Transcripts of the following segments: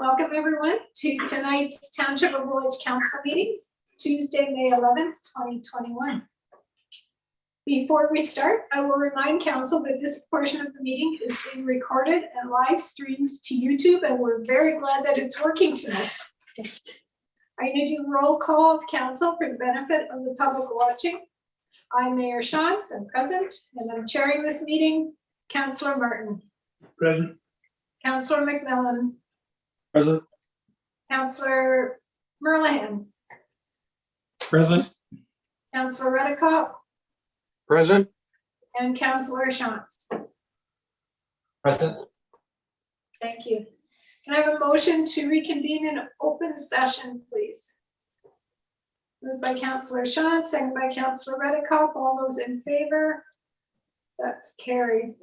Welcome everyone to tonight's Township of Woolwich Council meeting, Tuesday, May 11th, 2021. Before we start, I will remind council that this portion of the meeting is being recorded and live streamed to YouTube, and we're very glad that it's working tonight. I'm going to do roll call of council for the benefit of the public watching. I'm Mayor Shantz, I'm present, and I'm chairing this meeting. Councillor Martin. Present. Councillor McMillan. Present. Councillor Merlihan. Present. Councillor Redicott. Present. And Councillor Shantz. Present. Thank you. Can I have a motion to reconvene in open session, please? Moved by Councillor Shantz, seconded by Councillor Redicott. All those in favor? That's carried.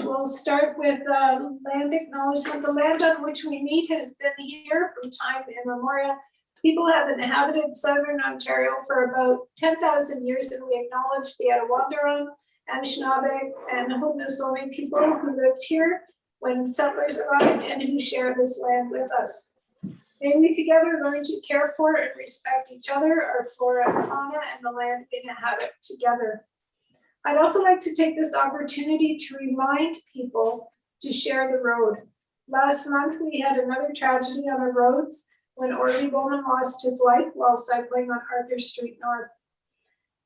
We'll start with land acknowledgement. The land on which we meet has been here from time immemorial. People have inhabited southern Ontario for about 10,000 years, and we acknowledge the Attawandaron, Anishinaabe, and Haudenosaunee people who lived here when settlers arrived and who share this land with us. May we together learn to care for and respect each other, our flora and fauna, and the land we inhabit together. I'd also like to take this opportunity to remind people to share the road. Last month, we had another tragedy on our roads when Orly Bowman lost his life while cycling on Arthur Street North.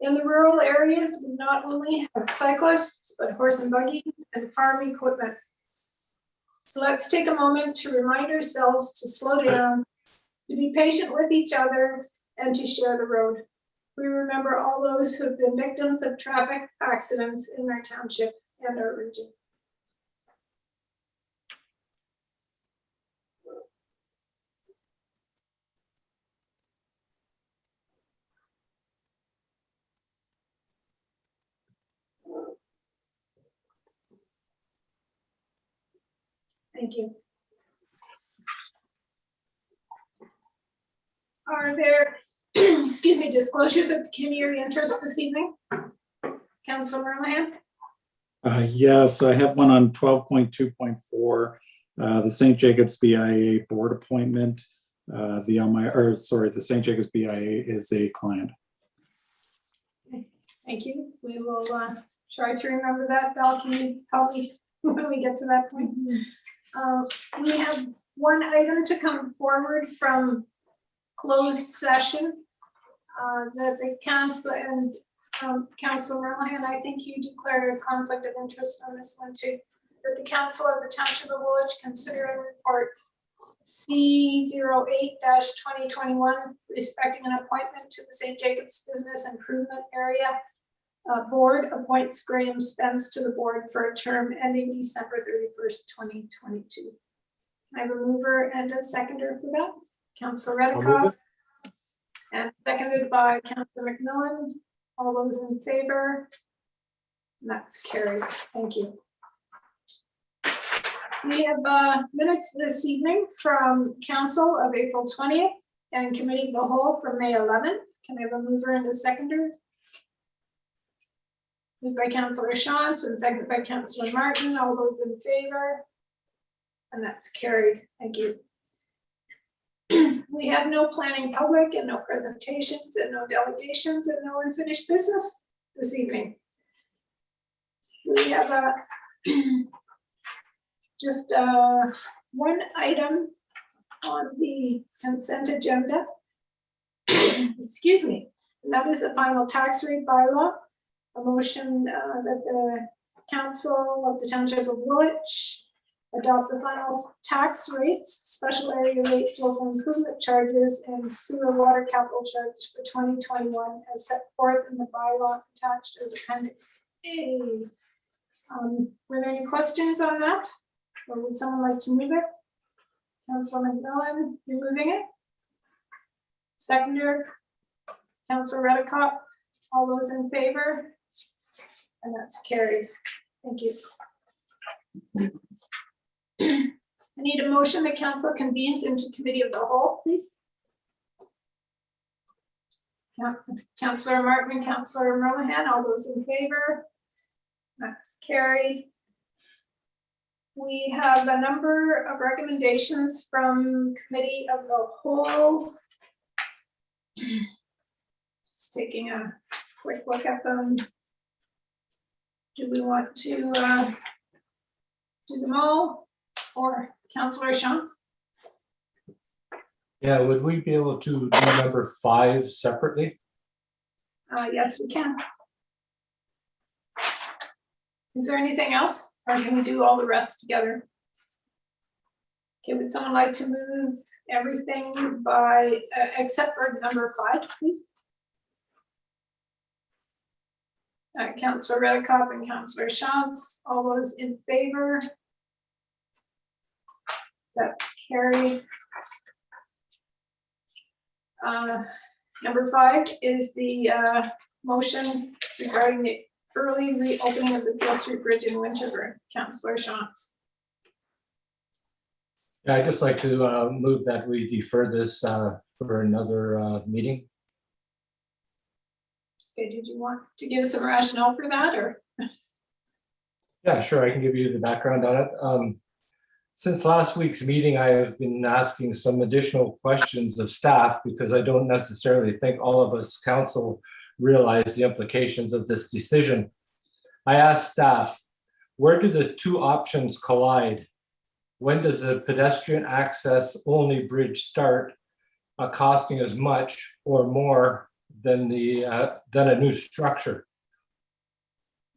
In the rural areas, we not only have cyclists, but horse and buggy and farm equipment. So let's take a moment to remind ourselves to slow down, to be patient with each other, and to share the road. We remember all those who have been victims of traffic accidents in our township and our region. Thank you. Are there, excuse me, disclosures of pecuniary interest this evening? Councillor Merlihan? Yes, I have one on 12.2.4, the St. Jacobs BIA board appointment. The St. Jacobs BIA is a client. Thank you. We will try to remember that. Val, can you help me when we get to that point? We have one item to come forward from closed session that the council and Councillor Merlihan, I think you declared a conflict of interest on this one too. That the Council of the Township of Woolwich consider and report C08-2021 respecting an appointment to the St. Jacobs Business Improvement Area Board appoints Graham Spence to the board for a term ending December 31st, 2022. I have a mover and a seconder for that. Councillor Redicott. And seconded by Councillor McMillan. All those in favor? And that's carried. Thank you. We have minutes this evening from Council of April 20th and Committee of the Whole from May 11th. Can I have a mover and a seconder? Moved by Councillor Shantz and seconded by Councillor Martin. All those in favor? And that's carried. Thank you. We have no planning public and no presentations and no delegations and no unfinished business this evening. We have just one item on the consent agenda. Excuse me. And that is the final tax rate bylaw. A motion that the Council of the Township of Woolwich adopt the final tax rates, special area rates, local improvement charges, and sewer water capital charge for 2021 as set forth in the bylaw attached as Appendix A. Were there any questions on that? Or would someone like to move it? Councillor McMillan, you're moving it? Seconder, Councillor Redicott, all those in favor? And that's carried. Thank you. I need a motion that council convenes into Committee of the Whole, please. Councillor Martin, Councillor Merlihan, all those in favor? That's carried. We have a number of recommendations from Committee of the Whole. Just taking a quick look at them. Do we want to do them all, or Councillor Shantz? Yeah, would we be able to do number 5 separately? Yes, we can. Is there anything else, or can we do all the rest together? Okay, would someone like to move everything by, except for number 5, please? Councillor Redekop and Councillor Shantz, all those in favor? That's carried. Number 5 is the motion regarding the early reopening of the Peel Street Bridge in Winterburn. Councillor Shantz. Yeah, I'd just like to move that we defer this for another meeting. Okay, did you want to give some rationale for that, or? Yeah, sure, I can give you the background on it. Since last week's meeting, I have been asking some additional questions of staff because I don't necessarily think all of us council realize the implications of this decision. I asked staff, where do the two options collide? When does the pedestrian access only bridge start costing as much or more than a new structure?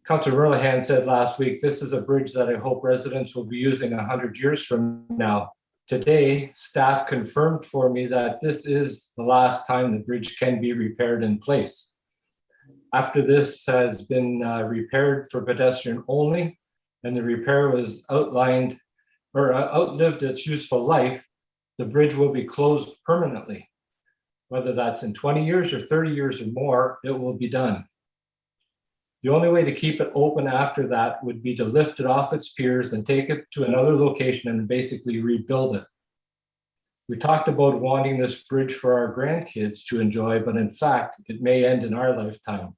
Councillor Merlehan said last week, this is a bridge that I hope residents will be using 100 years from now. Today, staff confirmed for me that this is the last time the bridge can be repaired in place. After this has been repaired for pedestrian only, and the repair was outlived its useful life, the bridge will be closed permanently. Whether that's in 20 years or 30 years or more, it will be done. The only way to keep it open after that would be to lift it off its piers and take it to another location and basically rebuild it. We talked about wanting this bridge for our grandkids to enjoy, but in fact, it may end in our lifetime.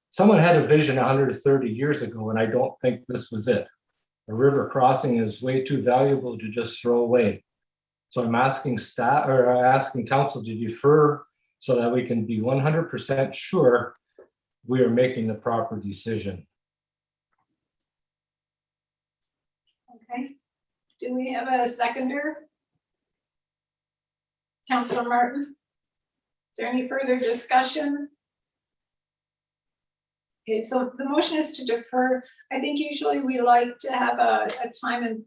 Someone had a vision 130 years ago, and I don't think this was it. A river crossing is way too valuable to just throw away. So I'm asking staff, or asking council to defer so that we can be 100% sure we are making the proper decision. Okay, do we have a seconder? Councillor Martin? Is there any further discussion? Okay, so the motion is to defer. I think usually we like to have a time and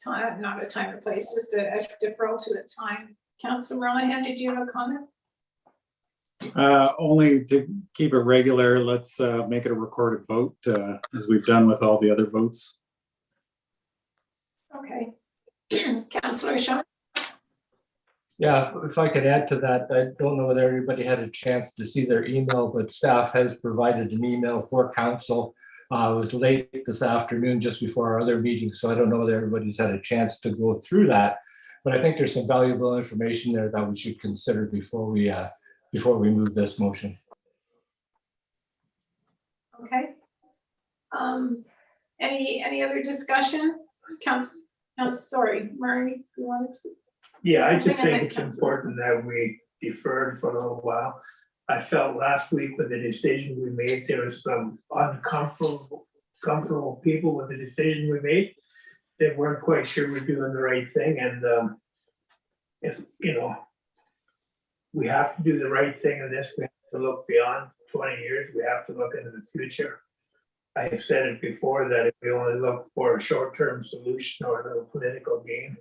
time, not a time and place, just a deferral to a time. Councillor Merlehan, did you have a comment? Only to keep it regular, let's make it a recorded vote, as we've done with all the other votes. Okay. Councillor Shaw? Yeah, if I could add to that, I don't know whether everybody had a chance to see their email, but staff has provided an email for council. It was late this afternoon, just before our other meeting, so I don't know whether everybody's had a chance to go through that. But I think there's some valuable information there that we should consider before we move this motion. Okay. Any other discussion? Sorry, Murray, you wanted to? Yeah, I just Something think it's important that we deferred for a little while. I felt last week with the decision we made, there was some uncomfortable people with the decision we made. They weren't quite sure we're doing the right thing, and if we have to do the right thing in this. We have to look beyond 20 years. We have to look into the future. I have said it before that if we only look for a short-term solution or a little political gain,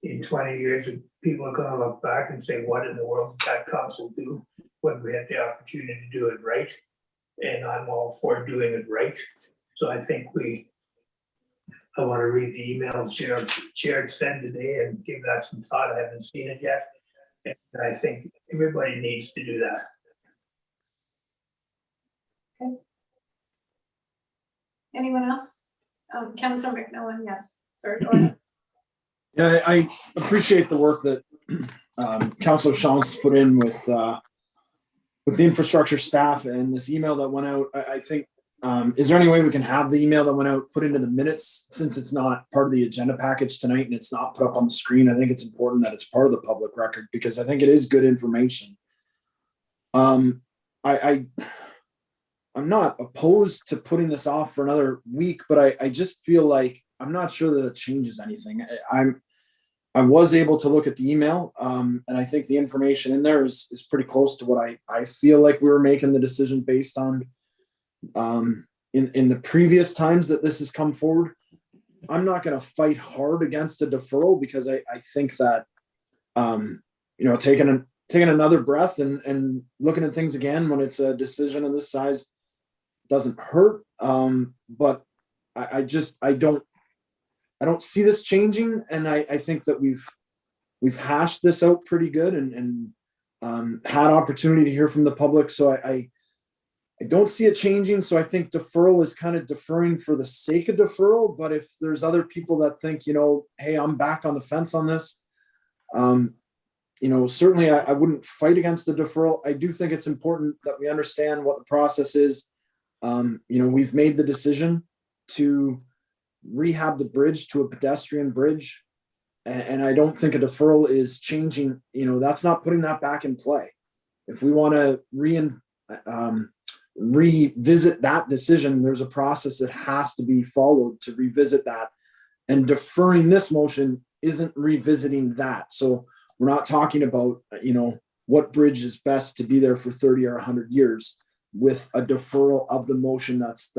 in 20 years, people are going to look back and say, what in the world did that council do when we had the opportunity to do it right? And I'm all for doing it right. So I think I want to read the email Chair sent today and give that some thought. I haven't seen it yet. And I think everybody needs to do that. Okay. Anyone else? Councillor McMillan, yes. Sorry, go ahead. Yeah, I appreciate the work that Councillor Shantz put in with the infrastructure staff and this email that went out. I think Is there any way we can have the email that went out put into the minutes, since it's not part of the agenda package tonight and it's not put up on the screen? I think it's important that it's part of the public record, because I think it is good information. I'm not opposed to putting this off for another week, but I just feel like I'm not sure that it changes anything. I was able to look at the email, and I think the information in there is pretty close to what I feel like we were making the decision based on. In the previous times that this has come forward, I'm not going to fight hard against a deferral, because I think that, taking another breath and looking at things again when it's a decision of this size doesn't hurt. But I don't see this changing. And I think that we've hashed this out pretty good and had opportunity to hear from the public. So I don't see it changing. So I think deferral is kind of deferring for the sake of deferral. But if there's other people that think, hey, I'm back on the fence on this, certainly I wouldn't fight against the deferral. I do think it's important that we understand what the process is. We've made the decision to rehab the bridge to a pedestrian bridge. And I don't think a deferral is changing, that's not putting that back in play. If we want to revisit that decision, there's a process that has to be followed to revisit that, and deferring this motion isn't revisiting that. So we're not talking about what bridge is best to be there for 30 or 100 years with a deferral of the motion that's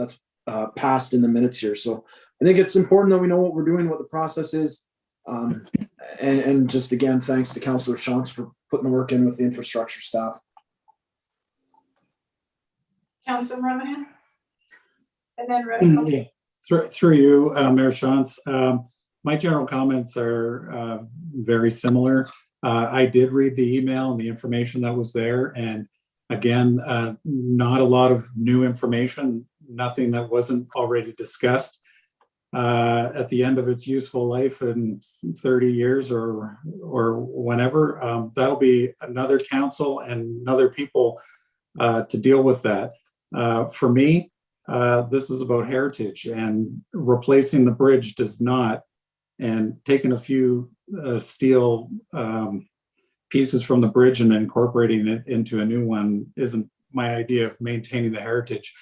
passed in the minutes here. So I think it's important that we know what we're doing, what the process is, and just again, thanks to Councillor Shantz for putting the work in with the infrastructure staff. Councillor Monahan? And then Reddick. Through you, Mayor Shantz. My general comments are very similar. I did read the email and the information that was there. And again, not a lot of new information, nothing that wasn't already discussed. At the end of its useful life in 30 years or whenever, that'll be another council and other people to deal with that. For me, this is about heritage, and replacing the bridge does not, and taking a few steel pieces from the bridge and incorporating it into a new one isn't my idea of maintaining the heritage.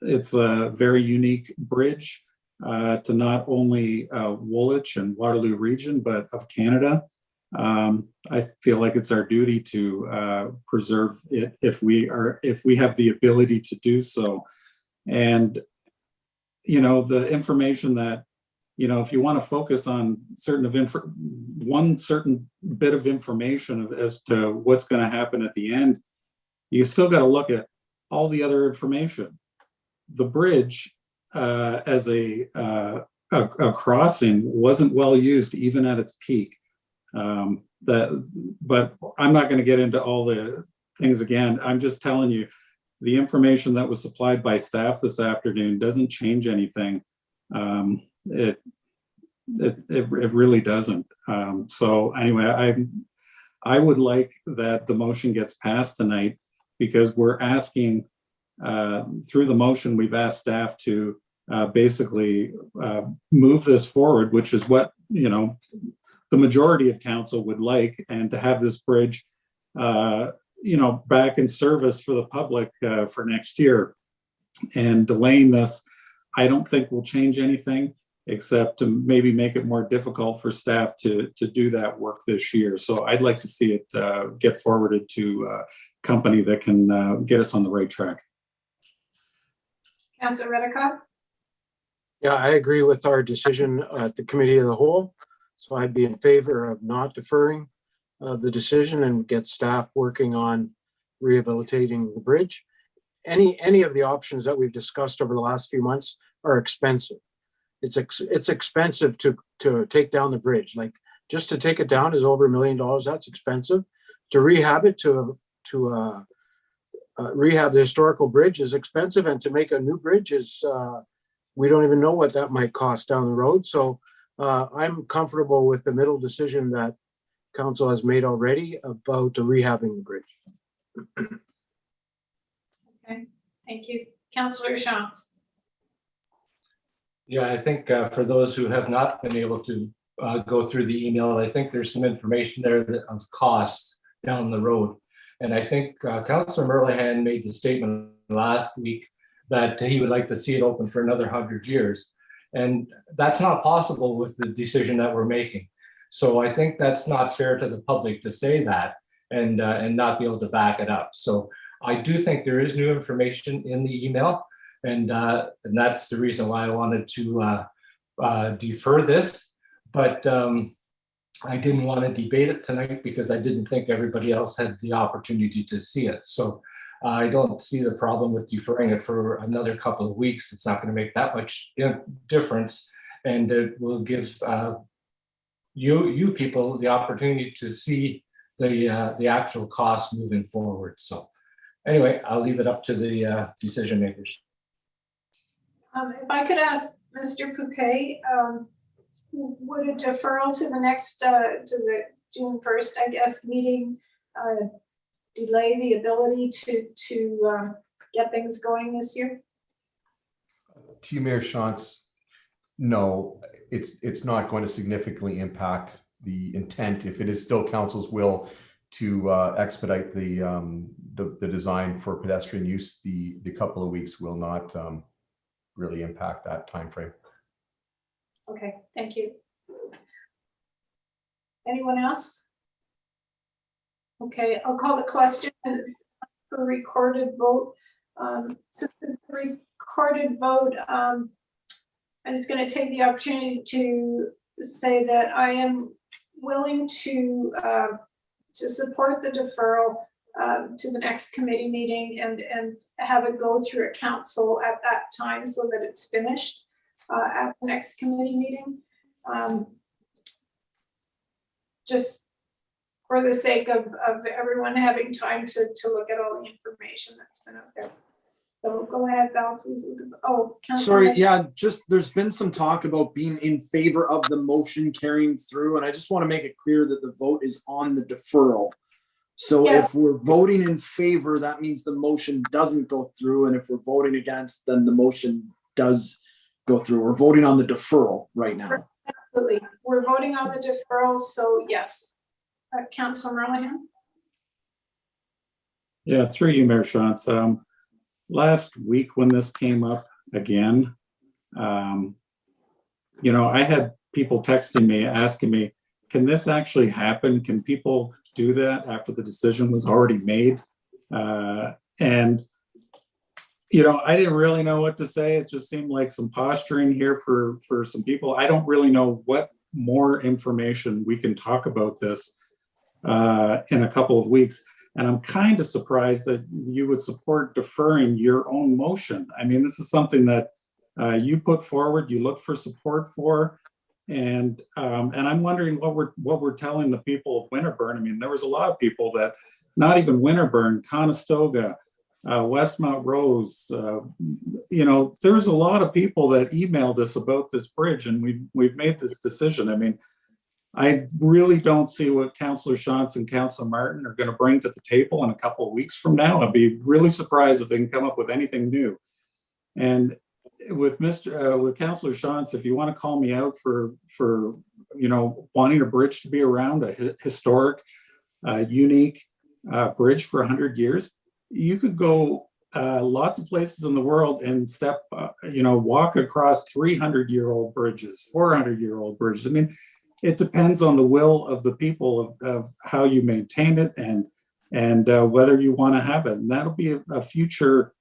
It's a very unique bridge to not only Woolwich and Waterloo region, but of Canada. I feel like it's our duty to preserve it if we have the ability to do so. And the information that if you want to focus on one certain bit of information as to what's going to happen at the end, you still got to look at all the other information. The bridge as a crossing wasn't well used even at its peak. But I'm not going to get into all the things again. I'm just telling you, the information that was supplied by staff this afternoon doesn't change anything. It really doesn't. So anyway, I would like that the motion gets passed tonight, because we're asking through the motion, we've asked staff to basically move this forward, which is what the majority of council would like, and to have this bridge back in service for the public for next year. And delaying this, I don't think will change anything, except to maybe make it more difficult for staff to do that work this year. So I'd like to see it get forwarded to a company that can get us on the right track. Councillor Reddick. Yeah, I agree with our decision at the committee of the whole. So I'd be in favor of not deferring the decision and get staff working on rehabilitating the bridge. Any of the options that we've discussed over the last few months are expensive. It's expensive to take down the bridge. Like, just to take it down is over $1 million. That's expensive. To rehab it, to rehab the historical bridge is expensive, and to make a new bridge is we don't even know what that might cost down the road. So I'm comfortable with the middle decision that council has made already about rehabbing the bridge. Okay, thank you. Councillor Shantz. Yeah, I think for those who have not been able to go through the email, I think there's some information there of costs down the road. And I think Councillor Merlehan made the statement last week that he would like to see it open for another 100 years. And that's not possible with the decision that we're making. So I think that's not fair to the public to say that and not be able to back it up. So I do think there is new information in the email, and that's the reason why I wanted to defer this. But I didn't want to debate it tonight because I didn't think everybody else had the opportunity to see it. So I don't see the problem with deferring it for another couple of weeks. It's not going to make that much difference, and it will give you people the opportunity to see the actual cost moving forward. So anyway, I'll leave it up to the decision makers. If I could ask Mr. Poupet, would a deferral to the next, to the June 1st, I guess, meeting delay the ability to get things going this year? To you, Mayor Shantz, no, it's not going to significantly impact the intent. If it is still council's will to expedite the design for pedestrian use, the couple of weeks will not really impact that timeframe. Okay, thank you. Anyone else? Okay, I'll call the question for recorded vote. Since it's a recorded vote, I'm just going to take the opportunity to say that I am willing to support the deferral to the next committee meeting and have it go through a council at that time so that it's finished at the next committee meeting. Just for the sake of everyone having time to look at all the information that's been out there. So go ahead, Val, please. Oh, Sorry, Councilman. yeah, just there's been some talk about being in favor of the motion carrying through, and I just want to make it clear that the vote is on the deferral. So Yes. if we're voting in favor, that means the motion doesn't go through, and if we're voting against, then the motion does go through. We're voting on the deferral right now. Absolutely. We're voting on the deferral, so yes. Councilor Merlehan? Yeah, through you, Mayor Shantz. Last week when this came up again, you know, I had people texting me, asking me, can this actually happen? Can people do that after the decision was already made? And, you know, I didn't really know what to say. It just seemed like some posturing here for some people. I don't really know what more information we can talk about this in a couple of weeks. And I'm kind of surprised that you would support deferring your own motion. I mean, this is something that you put forward, you look for support for, and I'm wondering what we're telling the people of Winterburn. I mean, there was a lot of people that, not even Winterburn, Conestoga, Westmount Rose, you know, there's a lot of people that emailed us about this bridge, and we've made this decision. I mean, I really don't see what Councillor Shantz and Councillor Martin are going to bring to the table in a couple of weeks from now. I'd be really surprised if they can come up with anything new. And with Councillor Shantz, if you want to call me out for you know, wanting a bridge to be around, a historic, unique bridge for 100 years, you could go lots of places in the world and you know, walk across 300-year-old bridges, 400-year-old bridges. I mean, it depends on the will of the people of how you maintain it and whether you want to have it. And that'll be a future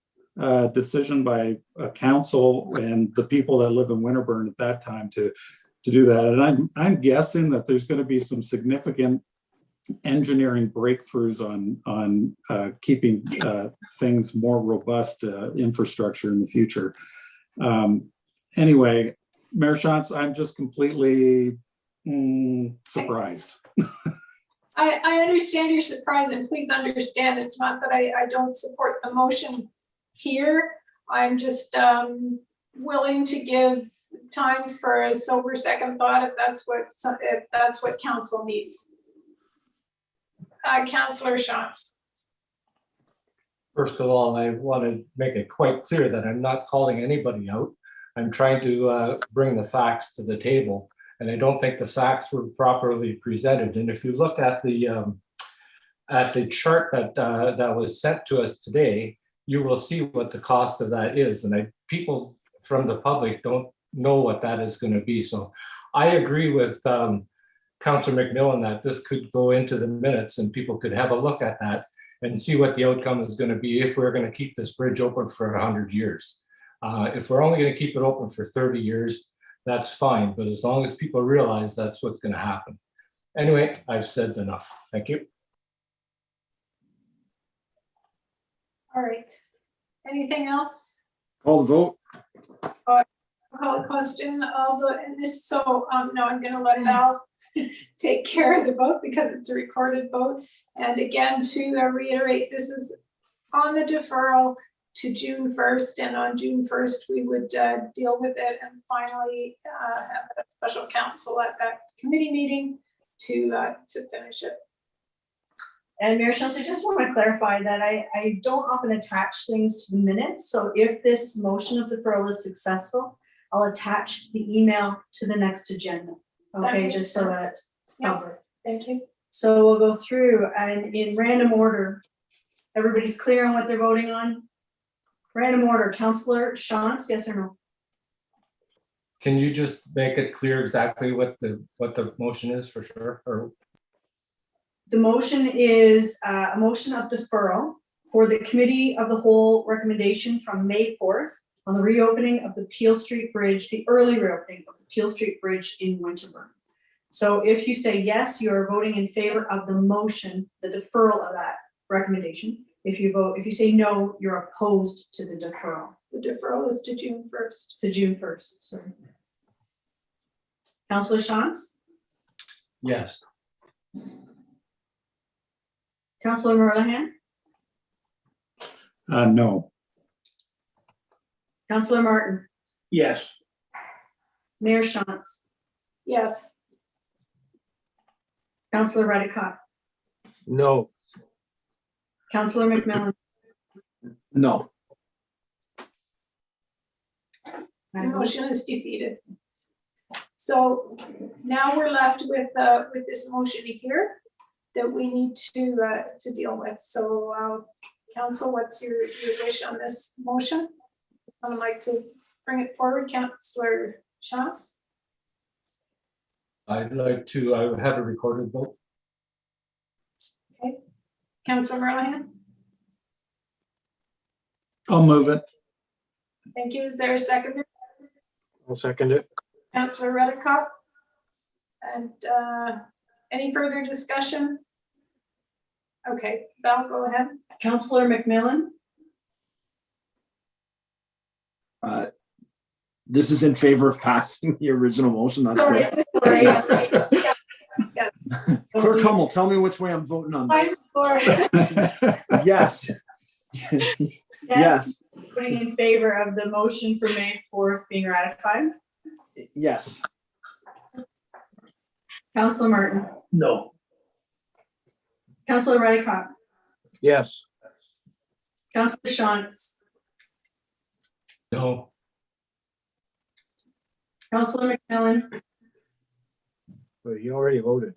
decision by a council and the people that live in Winterburn at that time to do that. And I'm guessing that there's going to be some significant engineering breakthroughs on keeping things more robust infrastructure in the future. Anyway, Mayor Shantz, I'm just completely surprised. I understand your surprise, and please understand it's not that I don't support the motion here. I'm just willing to give time for a sober second thought if that's what council needs. Councillor Shantz. First of all, I want to make it quite clear that I'm not calling anybody out. I'm trying to bring the facts to the table, and I don't think the facts were properly presented. And if you look at the chart that was sent to us today, you will see what the cost of that is. And people from the public don't know what that is going to be. So I agree with Councillor McMillan that this could go into the minutes and people could have a look at that and see what the outcome is going to be if we're going to keep this bridge open for 100 years. If we're only going to keep it open for 30 years, that's fine. But as long as people realize that's what's going to happen. Anyway, I've said enough. Thank you. All right. Anything else? Call the vote. Call a question of this. So no, I'm going to let Val take care of the vote because it's a recorded vote. And again, to reiterate, this is on the deferral to June 1st, and on June 1st, we would deal with it and finally have a special counsel at that committee meeting to finish it. And Mayor Schultz, I just want to clarify that I don't often attach things to the minutes. So if this motion of deferral is successful, I'll attach the email to the next agenda. Okay, just so that's covered. Thank you. So we'll go through and in random order, everybody's clear on what they're voting on? Random order, Councillor Shantz, yes or no? Can you just make it clear exactly what the motion is for sure? Or The motion is a motion of deferral for the committee of the whole recommendation from May 4th on the reopening of the Peel Street Bridge, the early reopening of the Peel Street Bridge in Winterburn. So if you say yes, you're voting in favor of the motion, the deferral of that recommendation. If you say no, you're opposed to the deferral. The deferral is to June 1st. To June 1st, sorry. Councillor Shantz? yes. Councillor Merlehan? No. Councillor Martin? Yes. Mayor Shantz? Yes. Councillor Redicott? No. Councillor McMillan? No. The motion is defeated. So now we're left with this motion here that we need to deal with. So Council, what's your wish on this motion? I would like to bring it forward, Councillor Shantz. I'd like to have a recorded vote. Okay. Councillor Merlehan? I'll move it. Thank you. Is there a second? I'll second it. Councillor Redicott? And any further discussion? Okay, Val, go ahead. Councillor McMillan? This is in favor of passing the original motion. That's Sorry, great. sorry. Clerk Hummel, tell me which way I'm voting on this. Yes. Yes. Voting in favor of the motion for May 4th being ratified. Yes. Councillor Martin? No. Councillor Redicott? Yes. Councillor Shantz? No. Councillor McMillan? Well, you already voted.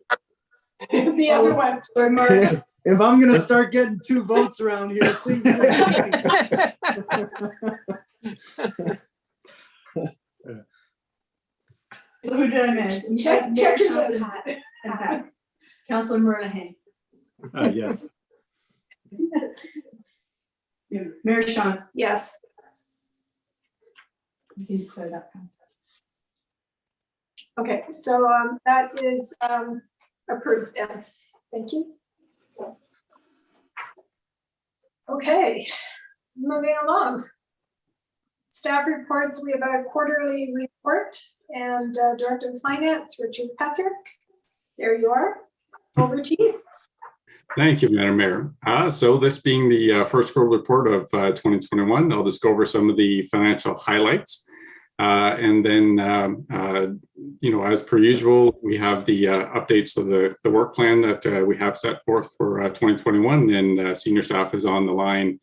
The other one. Councillor Martin? If I'm gonna start getting 2 votes around here, things are So who did I miss? Check your Mayor list. Shantz and Pat. Councillor Merlehan? Yes. Mayor Shantz? Yes. You can declare that passed. Okay, so that is approved then. Thank you. Okay, moving along. Staff reports, we have a quarterly report and Director of Finance, Richard Patrick. There you are. Over to you. Thank you, Madam Mayor. So this being the first quarter report of 2021, I'll just go over some of the financial highlights. And then, as per usual, we have the updates of the work plan that we have set forth for 2021, and senior staff is on the line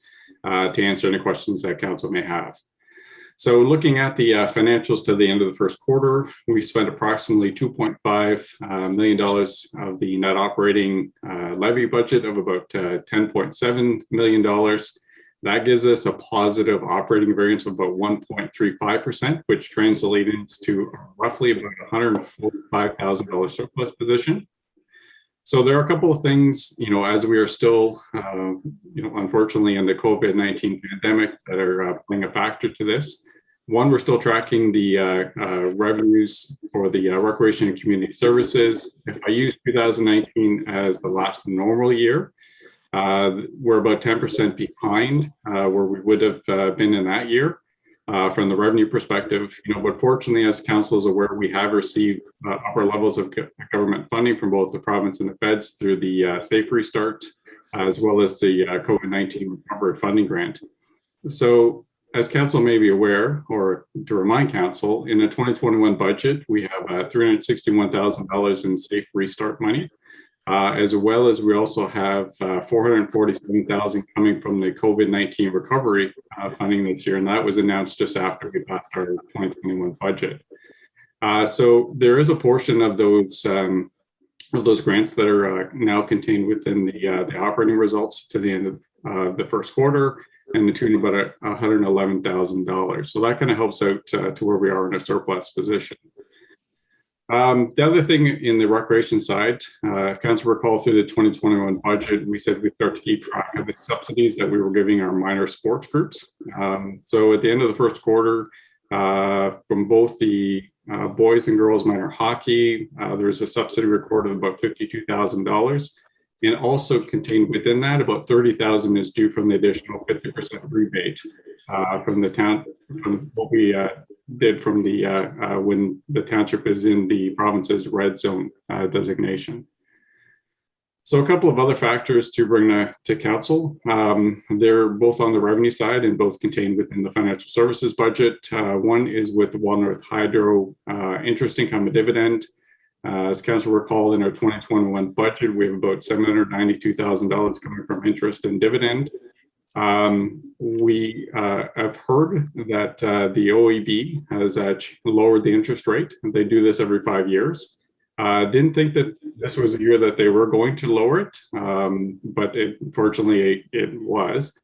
to answer any questions that council may have. So looking at the financials to the end of the first quarter, we spent approximately $2.5 million of the net operating levy budget of about $10.7 million. That gives us a positive operating variance of about 1.35%, which translates to roughly about $145,000 surplus position. So there are a couple of things, as we are still, unfortunately in the COVID-19 pandemic that are playing a factor to this. One, we're still tracking the revenues for the recreation and community services. If I use 2019 as the last normal year, we're about 10% behind where we would have been in that year from the revenue perspective. But fortunately, as council is aware, we have received upper levels of government funding from both the province and the feds through the Safe Restart, as well as the COVID-19 recovery funding grant. So as council may be aware, or to remind council, in the 2021 budget, we have $361,000 in Safe Restart money. As well as we also have $447,000 coming from the COVID-19 recovery funding this year, and that was announced just after we passed our 2021 budget. So there is a portion of those grants that are now contained within the operating results to the end of the first quarter, and the tune of about $111,000. So that kind of helps out to where we are in a surplus position. The other thing in the recreation side, if council recall through the 2021 budget, we said we start to keep track of the subsidies that we were giving our minor sports groups. So at the end of the first quarter, from both the boys and girls minor hockey, there was a subsidy recorded of about $52,000. And also contained within that, about $30,000 is due from the additional 50% rebate from the town, from what we did from the when the township is in the province's red zone designation. So a couple of other factors to bring to council. They're both on the revenue side and both contained within the financial services budget. One is with the Wild North Hydro interest income and dividend. As council recall, in our 2021 budget, we have about $792,000 coming from interest and dividend. We have heard that the OEB has lowered the interest rate. They do this every 5 years. Didn't think that this was the year that they were going to lower it, but unfortunately it was.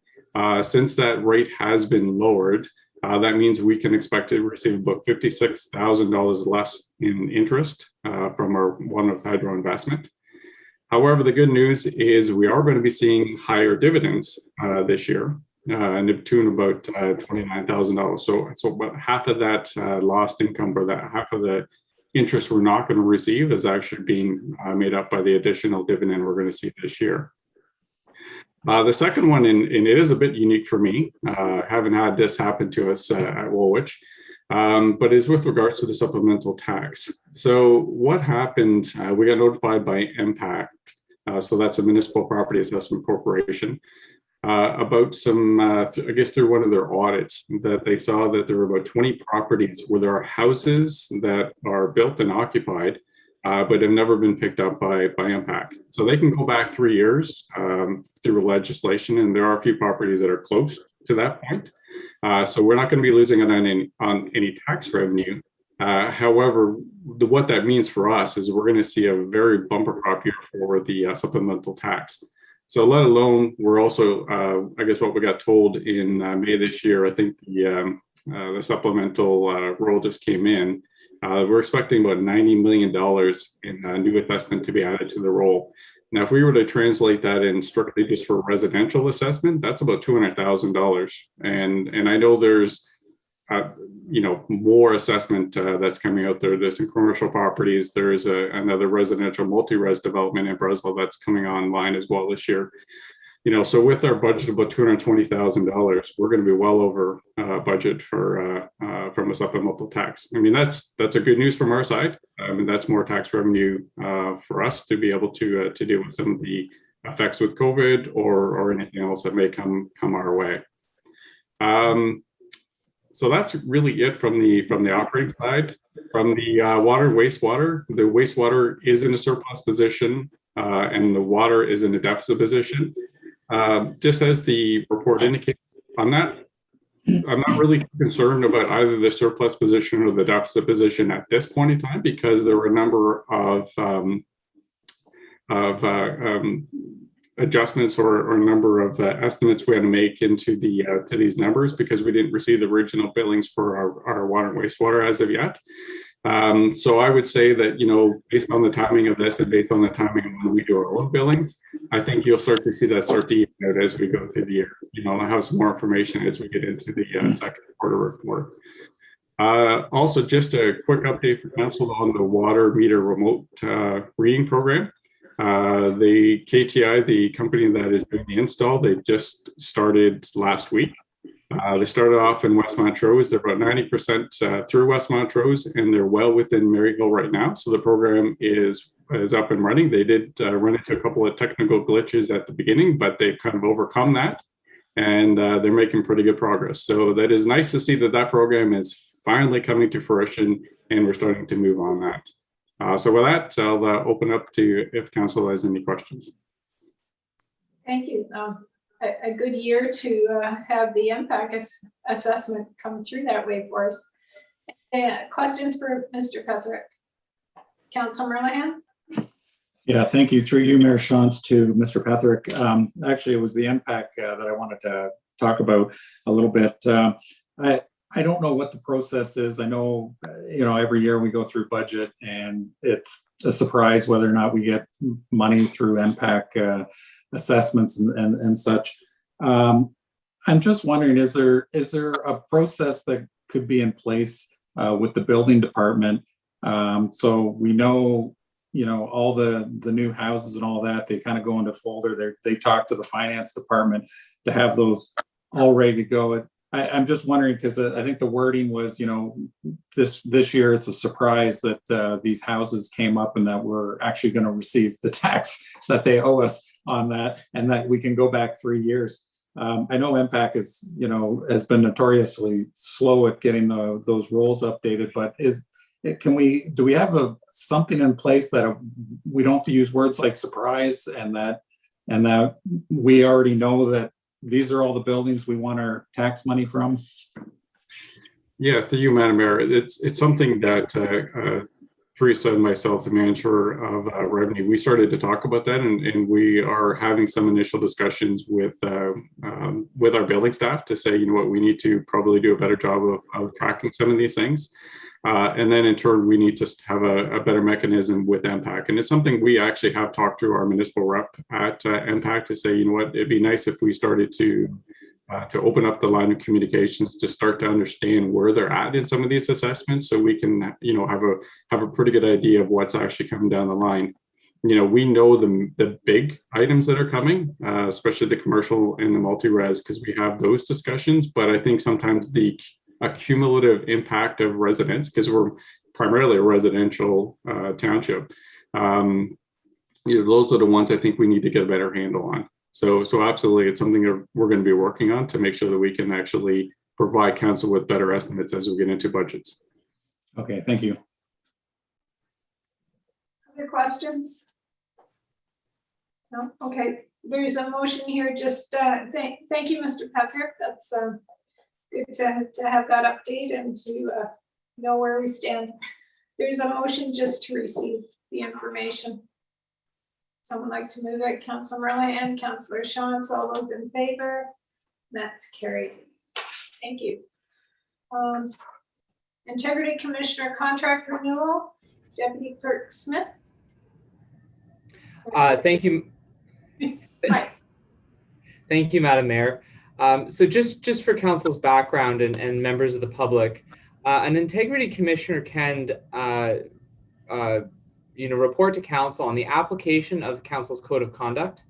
Since that rate has been lowered, that means we can expect to receive about $56,000 less in interest from our Wild North Hydro investment. However, the good news is we are going to be seeing higher dividends this year, in the tune of about $29,000. So about half of that lost income, or that half of the interest we're not going to receive, is actually being made up by the additional dividend we're going to see this year. The second one, and it is a bit unique for me, haven't had this happen to us at Woolwich, but is with regards to the supplemental tax. So what happened, we got notified by MPAC, so that's a Municipal Property Assessment Corporation, about some, I guess through one of their audits, that they saw that there were about 20 properties where there are houses that are built and occupied, but have never been picked up by MPAC. So they can go back 3 years through legislation, and there are a few properties that are close to that point. So we're not going to be losing on any tax revenue. However, what that means for us is we're going to see a very bumper crop year for the supplemental tax. So let alone, we're also, I guess what we got told in May this year, I think the supplemental rule just came in. We're expecting about $90 million in new assessment to be added to the roll. Now, if we were to translate that in strictly just for residential assessment, that's about $200,000. And I know there's, more assessment that's coming out there. There's some commercial properties. There is another residential multi-res development in Breslau that's coming online as well this year. So with our budget of about $220,000, we're going to be well over budget for from a supplemental tax. I mean, that's a good news from our side. That's more tax revenue for us to be able to deal with some of the effects with COVID or anything else that may come our way. So that's really it from the operating side. From the wastewater, the wastewater is in a surplus position and the water is in a deficit position. Just as the report indicates, I'm not really concerned about either the surplus position or the deficit position at this point in time, because there were a number of adjustments or a number of estimates we had to make into to these numbers, because we didn't receive the original billings for our water and wastewater as of yet. So I would say that, based on the timing of this and based on the timing of when we do our own billings, I think you'll start to see that start to even out as we go through the year. I'll have some more information as we get into the second quarter report. Also, just a quick update for council on the water meter remote reading program. The KTI, the company that is doing the install, they just started last week. They started off in West Montrose. They're about 90% through West Montrose, and they're well within Maryhill right now. So the program is up and running. They did run into a couple of technical glitches at the beginning, but they've kind of overcome that, and they're making pretty good progress. So that is nice to see that program is finally coming to fruition, and we're starting to move on that. So with that, I'll open up to if council has any questions. Thank you. A good year to have the impact assessment come through that way for us. Questions for Mr. Petherick? Councilor Merlihan? Yeah, thank you. Through you, Mayor Shantz, to Mr. Petherick. Actually, it was the impact that I wanted to talk about a little bit. I don't know what the process is. I know, every year we go through budget, and it's a surprise whether or not we get money through MPAC assessments and such. I'm just wondering, is there a process that could be in place with the building department? So we know, all the new houses and all that, they kind of go into folder. They talk to the finance department to have those all ready to go. I'm just wondering, because I think the wording was, this year it's a surprise that these houses came up and that we're actually going to receive the tax that they owe us on that, and that we can go back 3 years. I know MPAC is, has been notoriously slow at getting those rolls updated, but do we have something in place that we don't have to use words like surprise, and that we already know that these are all the buildings we want our tax money from? Yeah, through you, Madam Mayor, it's something that Teresa and myself, the manager of revenue, we started to talk about that, and we are having some initial discussions with our billing staff to say, we need to probably do a better job of tracking some of these things. And then in turn, we need to have a better mechanism with MPAC. And it's something we actually have talked to our municipal rep at MPAC to say, it'd be nice if we started to open up the line of communications to start to understand where they're at in some of these assessments, so we can, have a pretty good idea of what's actually coming down the line. We know the big items that are coming, especially the commercial and the multi-res, because we have those discussions. But I think sometimes the accumulative impact of residents, because we're primarily a residential township, those are the ones I think we need to get a better handle on. So absolutely, it's something that we're going to be working on to make sure that we can actually provide council with better estimates as we get into budgets. Okay, thank you. Other questions? No? Okay, there's a motion here. Just thank you, Mr. Petherick. That's good to have that update and to know where we stand. There's a motion just to receive the information. Someone like to move it? Councilor Merlihan, Councilor Shantz, all those in favor? That's carried. Thank you. Integrity Commissioner contract renewal, Deputy Clerk Smith. Thank you. Hi. Thank you, Madam Mayor. So just for council's background and members of the public, an integrity commissioner can report to council on the application of council's code of conduct,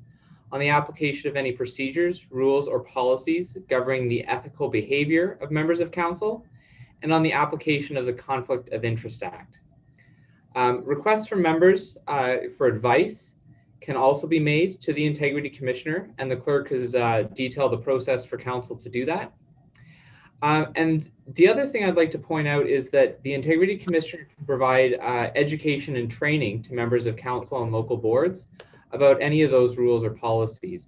on the application of any procedures, rules, or policies governing the ethical behavior of members of council, and on the application of the Conflict of Interest Act. Requests from members for advice can also be made to the integrity commissioner, and the clerk has detailed the process for council to do that. And the other thing I'd like to point out is that the integrity commissioner can provide education and training to members of council and local boards about any of those rules or policies.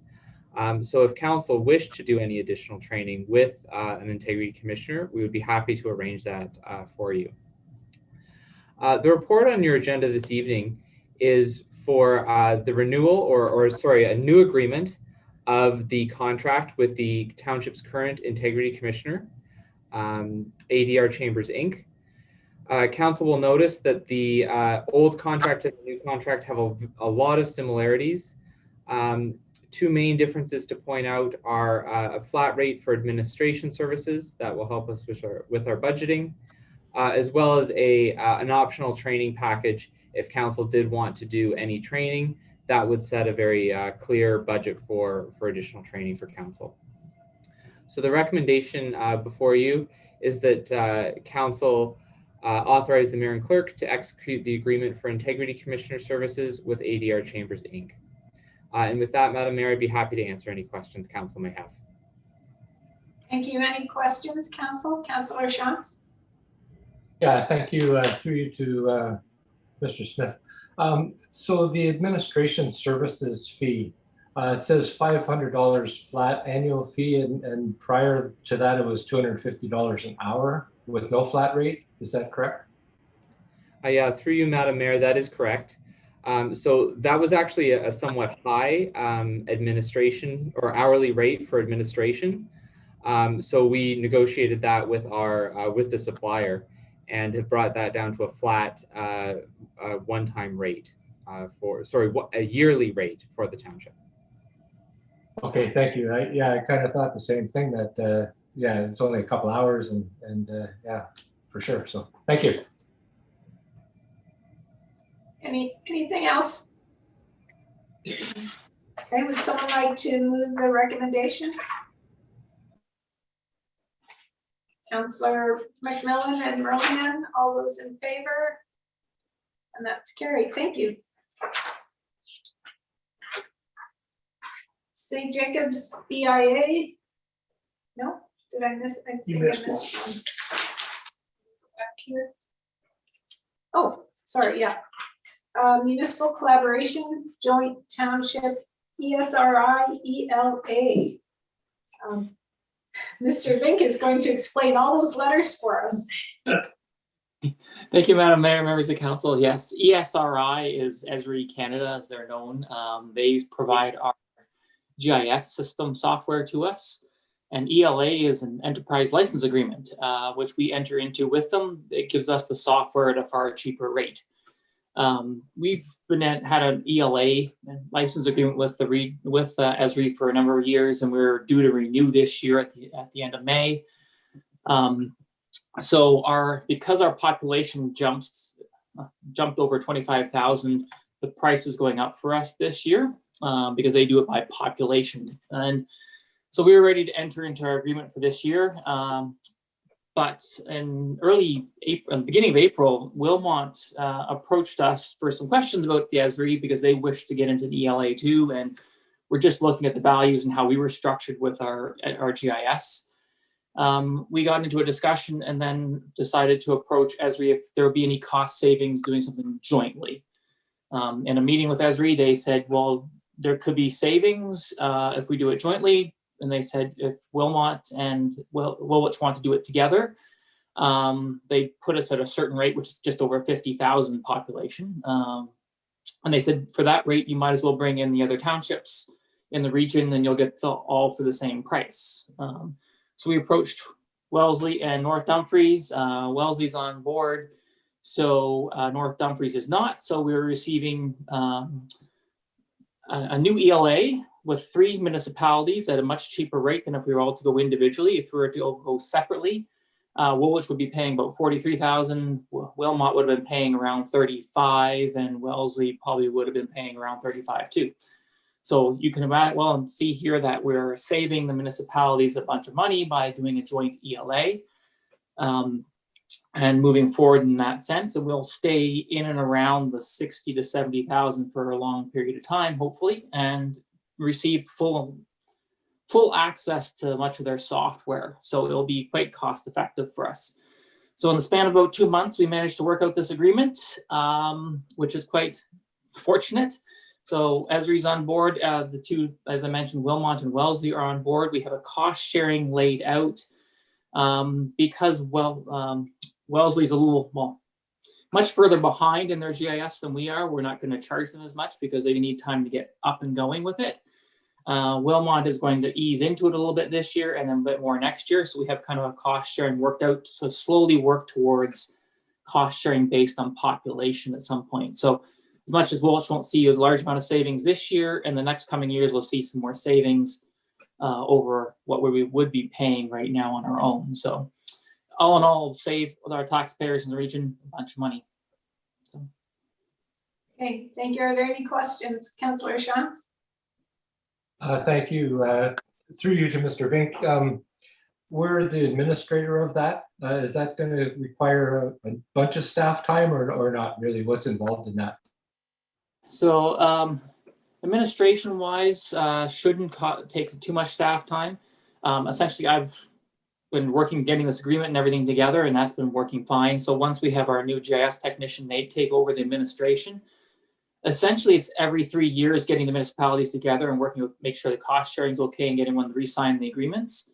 So if council wished to do any additional training with an integrity commissioner, we would be happy to arrange that for you. The report on your agenda this evening is for the renewal or sorry, a new agreement of the contract with the Township's current integrity commissioner, ADR Chambers, Inc. Council will notice that the old contract and the new contract have a lot of similarities. Two main differences to point out are a flat rate for administration services that will help us with our budgeting, as well as an optional training package. If council did want to do any training, that would set a very clear budget for additional training for council. So the recommendation before you is that council authorize the mayor and clerk to execute the agreement for integrity commissioner services with ADR Chambers, Inc. And with that, Madam Mayor, I'd be happy to answer any questions council may have. Thank you. Any questions, council? Councillor Shantz? Yeah, thank you. Through you to Mr. Smith. So the administration services fee, it says $500 flat annual fee, and prior to that, it was $250 an hour with no flat rate. Is that correct? Yeah, through you, Madam Mayor, that is correct. So that was actually a somewhat high administration or hourly rate for administration. So we negotiated that with with the supplier and have brought that down to a flat one-time rate a yearly rate for the township. Okay, thank you. I kind of thought the same thing, that yeah, it's only a couple hours and yeah, for sure. So thank you. Anything else? Okay, would someone like to move the recommendation? Councillor McMillan and Rohan, all those in favor? And that's carried. Thank you. St. Jacobs BIA? No? Did I miss? I think I missed one. Back here. Oh, sorry, yeah. Municipal Collaboration Joint Township ESRI ELA. Mr. Vink is going to explain all those letters for us. Thank you, Madam Mayor, members of council. Yes, ESRI is ESRI Canada, as they're known. They provide our GIS system software to us, and ELA is an enterprise license agreement, which we enter into with them. It gives us the software at a far cheaper rate. We've had an ELA license agreement with ESRI for a number of years, and we're due to renew this year at the end of May. So because our population jumped over 25,000, the price is going up for us this year because they do it by population. And so we were ready to enter into our agreement for this year. But in beginning of April, Wilmot approached us for some questions about the ESRI because they wished to get into the ELA too. And we're just looking at the values and how we were structured with our GIS. We got into a discussion and then decided to approach ESRI if there would be any cost savings doing something jointly. In a meeting with ESRI, they said, well, there could be savings if we do it jointly. And they said if Wilmot and Woolwich want to do it together, they put us at a certain rate, which is just over 50,000 population. And they said for that rate, you might as well bring in the other townships in the region and you'll get all for the same price. So we approached Wellesley and North Dumfries. Wellesley's on board, so North Dumfries is not. So we're receiving a new ELA with 3 municipalities at a much cheaper rate than if we were all to go individually. If we were to go separately, Woolwich would be paying about 43,000. Wilmot would have been paying around 35, and Wellesley probably would have been paying around 35 too. So you can see here that we're saving the municipalities a bunch of money by doing a joint ELA and moving forward in that sense. And we'll stay in and around the 60 to 70,000 for a long period of time, hopefully, and receive full access to much of their software. So it'll be quite cost effective for us. So in the span of about 2 months, we managed to work out this agreement, which is quite fortunate. So Esri's on board. The two, as I mentioned, Wilmot and Wellesley are on board. We have a cost sharing laid out because Wellesley's a little, much further behind in their GIS than we are. We're not going to charge them as much because they need time to get up and going with it. Wilmot is going to ease into it a little bit this year and then a bit more next year. So we have kind of a cost sharing worked out to slowly work towards cost sharing based on population at some point. So as much as Woolwich won't see a large amount of savings this year, and the next coming years, we'll see some more savings over what we would be paying right now on our own. So all in all, save with our taxpayers in the region a bunch of money. So. Okay, thank you. Are there any questions? Councillor Shantz? Thank you. Through you to Mr. Vink. We're the administrator of that. Is that going to require a bunch of staff time or not really? What's involved in that? So administration wise, shouldn't take too much staff time. Essentially, I've been working, getting this agreement and everything together, and that's been working fine. So once we have our new GIS technician, they take over the administration. Essentially, it's every 3 years getting the municipalities together and working to make sure the cost sharing is okay and getting one to re-sign the agreements.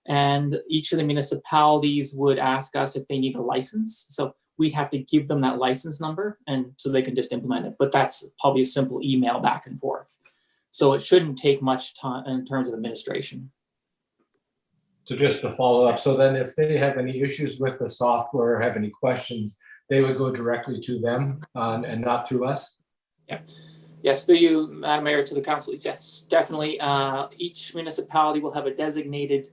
And each of the municipalities would ask us if they need a license. So we'd have to give them that license number and so they can just implement it. But that's probably a simple email back and forth. So it shouldn't take much time in terms of administration. So just to follow up, so then if they have any issues with the software or have any questions, they would go directly to them and not through us? Yeah. Yes, through you, Madam Mayor, to the council. Yes, definitely. Each municipality will have a designated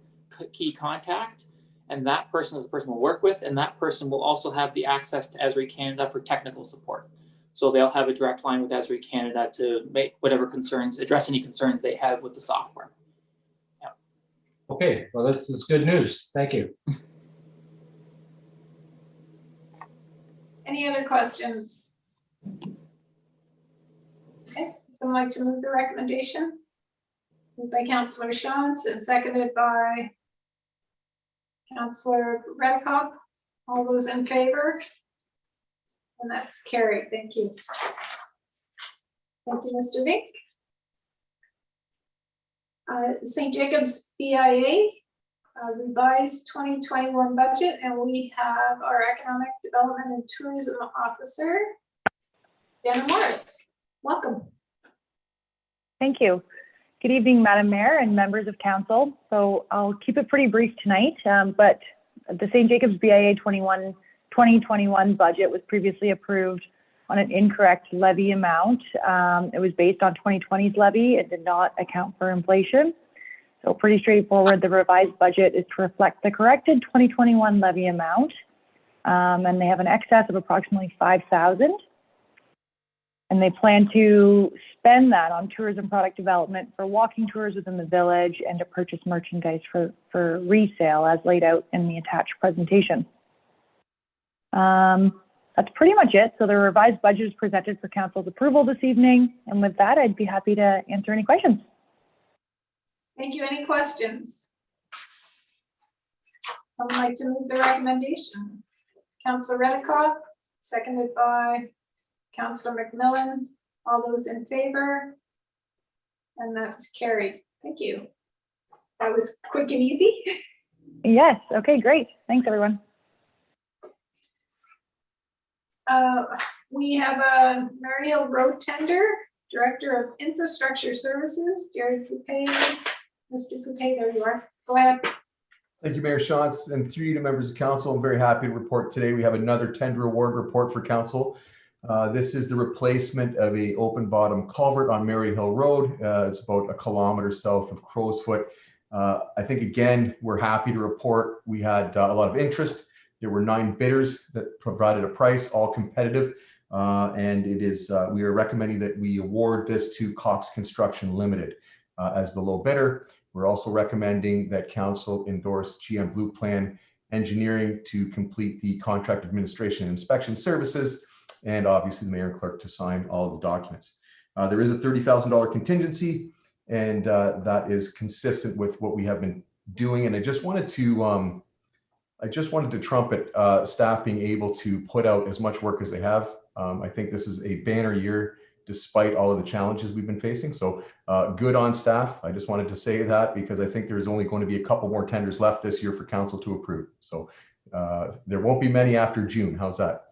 key contact, and that person is the person we'll work with, and that person will also have the access to Esri Canada for technical support. So they'll have a direct line with Esri Canada to make whatever concerns, address any concerns they have with the software. Yeah. Okay, well, that's good news. Thank you. Any other questions? Okay, someone like to move the recommendation? Moved by Councillor Shantz and seconded by Councillor Redekop. All those in favor? And that's carried. Thank you. Thank you, Mr. Vink. St. Jacobs BIA revised 2021 budget, and we have our Economic Development and Tourism Officer, Jenna Morris. Welcome. Thank you. Good evening, Madam Mayor and members of council. So I'll keep it pretty brief tonight, but the St. Jacobs BIA 2021 budget was previously approved on an incorrect levy amount. It was based on 2020's levy. It did not account for inflation. So pretty straightforward. The revised budget is to reflect the corrected 2021 levy amount, and they have an excess of approximately $5,000. And they plan to spend that on tourism product development for walking tours within the village and to purchase merchandise for resale as laid out in the attached presentation. That's pretty much it. So the revised budget is presented for council's approval this evening. And with that, I'd be happy to answer any questions. Thank you. Any questions? Someone like to move the recommendation? Councillor Redekop, seconded by Councillor McMillan. All those in favor? And that's carried. Thank you. That was quick and easy. Yes. Okay, great. Thanks, everyone. We have a Mary Hill Road Tender, Director of Infrastructure Services, Jared Coupé. Mr. Coupé, there you are. Go ahead. Thank you, Mayor Shantz, and through you to members of council. I'm very happy to report today we have another tender award report for council. This is the replacement of a open bottom culvert on Mary Hill Road. It's about 1 kilometer south of Crowsfoot. I think, again, we're happy to report we had a lot of interest. There were 9 bidders that provided a price, all competitive. And it is, we are recommending that we award this to Cox Construction Limited as the low bidder. We're also recommending that council endorse GM Blue Plan Engineering to complete the contract administration and inspection services, and obviously the mayor and clerk to sign all of the documents. There is a $30,000 contingency, and that is consistent with what we have been doing. And I just wanted to trumpet staff being able to put out as much work as they have. I think this is a banner year despite all of the challenges we've been facing. So good on staff. I just wanted to say that because I think there's only going to be a couple more tenders left this year for council to approve. So there won't be many after June. How's that?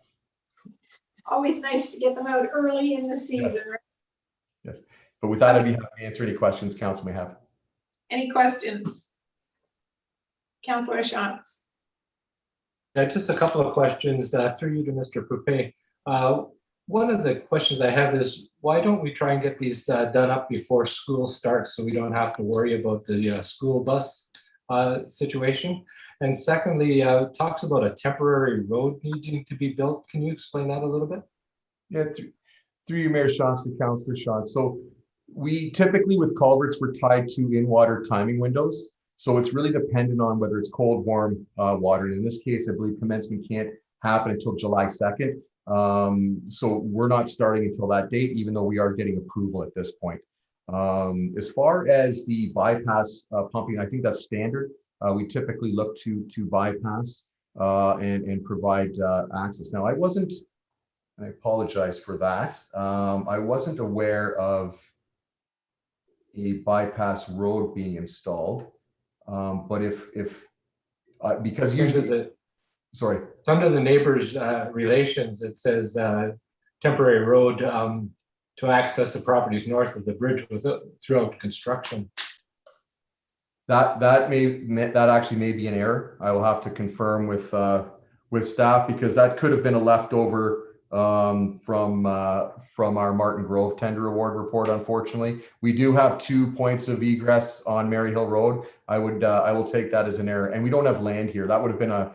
Always nice to get them out early in the season. Right? Yes. But with that, I'd be happy to answer any questions council may have. Any questions? Councillor Shantz. Yeah, just a couple of questions through you to Mr. Poupé. One of the questions I have is, why don't we try and get these done up before school starts so we don't have to worry about the school bus situation? And secondly, talks about a temporary road needing to be built. Can you explain that a little bit? Yeah, through you, Mayor Shantz, to Councillor Shantz. So we typically with culverts, we're tied to in-water timing windows. So it's really dependent on whether it's cold, warm water. And in this case, I believe commencement can't happen until July 2nd. So we're not starting until that date, even though we are getting approval at this point. As far as the bypass pumping, I think that's standard. We typically look to bypass and provide access. Now, I apologize for that. I wasn't aware of a bypass road being installed. But because usually, sorry. It's under the neighbors' relations. It says temporary road to access the properties north of the bridge throughout construction. That actually may be an error. I will have to confirm with staff because that could have been a leftover from our Martin Grove tender award report. Unfortunately, we do have 2 points of egress on Mary Hill Road. I will take that as an error, and we don't have land here. That would have been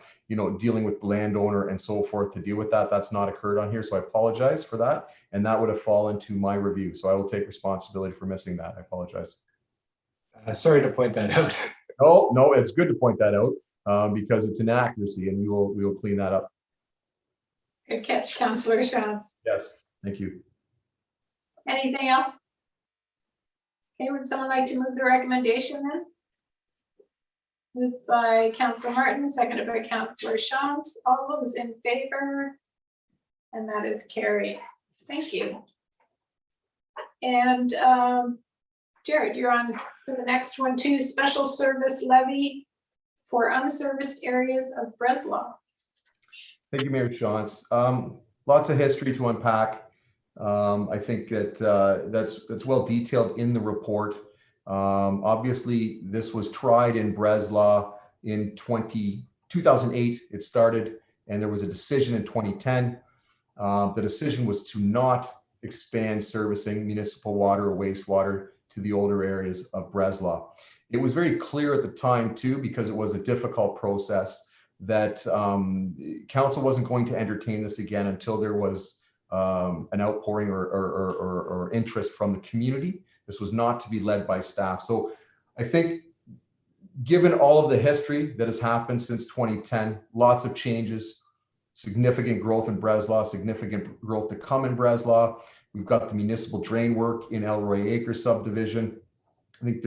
dealing with the landowner and so forth to deal with that. That's not occurred on here, so I apologize for that, and that would have fallen to my review. So I will take responsibility for missing that. I apologize. Sorry to point that out. No, it's good to point that out because it's an inaccuracy, and we will clean that up. Good catch, Councillor Shantz. Yes, thank you. Anything else? Okay, would someone like to move the recommendation then? Moved by Councillor Martin, seconded by Councillor Shantz. All those in favor? And that is carried. Thank you. And Jared, you're on for the next one too. Special service levy for unserviced areas of Breslau. Thank you, Mayor Shantz. Lots of history to unpack. I think that that's well detailed in the report. Obviously, this was tried in Breslau in 2008. It started, and there was a decision in 2010. The decision was to not expand servicing municipal water or wastewater to the older areas of Breslau. It was very clear at the time too, because it was a difficult process, that council wasn't going to entertain this again until there was an outpouring or interest from the community. This was not to be led by staff. So I think given all of the history that has happened since 2010, lots of changes, significant growth in Breslau, significant growth to come in Breslau. We've got the municipal drain work in Elroy Acres subdivision. I think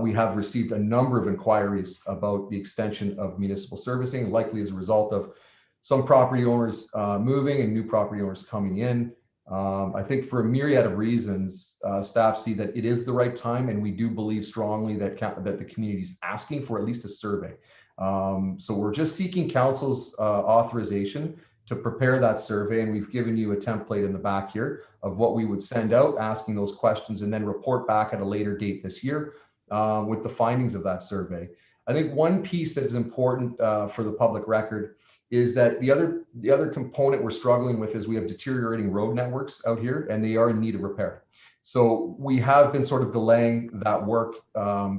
we have received a number of inquiries about the extension of municipal servicing, likely as a result of some property owners moving and new property owners coming in. I think for a myriad of reasons, staff see that it is the right time, and we do believe strongly that the community is asking for at least a survey. So we're just seeking council's authorization to prepare that survey, and we've given you a template in the back here of what we would send out, asking those questions, and then report back at a later date this year with the findings of that survey. I think one piece that is important for the public record is that the other component we're struggling with is we have deteriorating road networks out here, and they are in need of repair. So we have been sort of delaying that work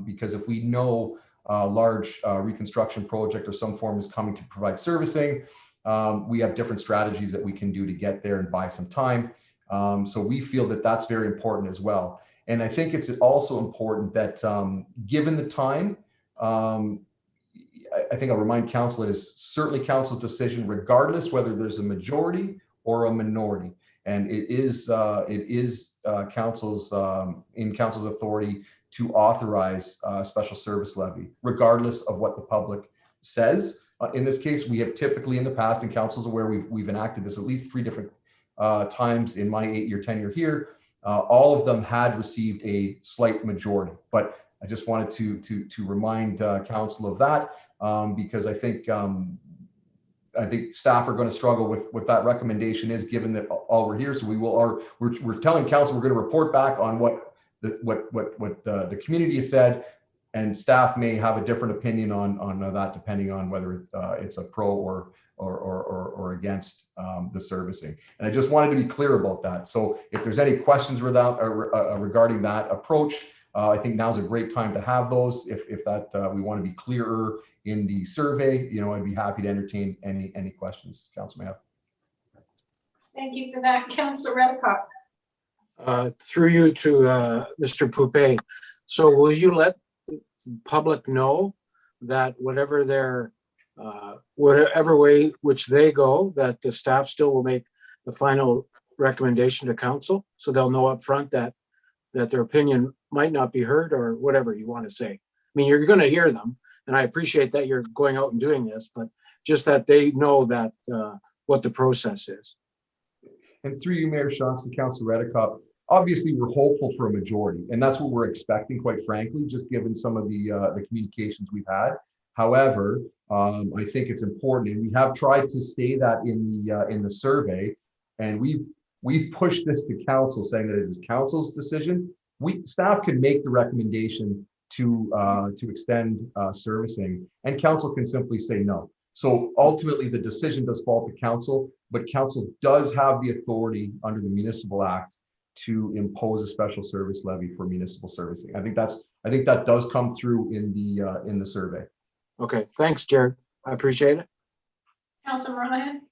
because if we know a large reconstruction project or some form is coming to provide servicing, we have different strategies that we can do to get there and buy some time. So we feel that that's very important as well. And I think it's also important that given the time, I think I'll remind council, it is certainly council's decision, regardless whether there's a majority or a minority. And it is council's in council's authority to authorize special service levy, regardless of what the public says. In this case, we have typically in the past, and council's aware, we've enacted this at least 3 different times in my 8-year tenure here, all of them had received a slight majority. But I just wanted to remind council of that, because I think staff are going to struggle with that recommendation, is given that all we're here. So we're telling council we're going to report back on what the community has said, and staff may have a different opinion on that, depending on whether it's a pro or against the servicing. And I just wanted to be clear about that. So if there's any questions regarding that approach, I think now's a great time to have those. If that we want to be clearer in the survey, I'd be happy to entertain any questions council may have. Thank you for that, Councillor Reddecock. Through you to Mr. Poupet. So will you let the public know that whatever way which they go, that the staff still will make the final recommendation to council, so they'll know up front that their opinion might not be heard, or whatever you want to say? I mean, you're going to hear them, and I appreciate that you're going out and doing this, but just that they know that what the process is. And through you, Mayor Shantz, to Councillor Reddecock, obviously we're hopeful for a majority, and that's what we're expecting, quite frankly, just given some of the communications we've had. However, I think it's important, and we have tried to say that in the survey, and we've pushed this to council, saying that it is council's decision. Staff can make the recommendation to extend servicing, and council can simply say no. So ultimately, the decision does fall to council, but council does have the authority under the Municipal Act to impose a special service levy for municipal servicing. I think that does come through in the survey. Okay, thanks, Jared. I appreciate it. Councillor Monahan.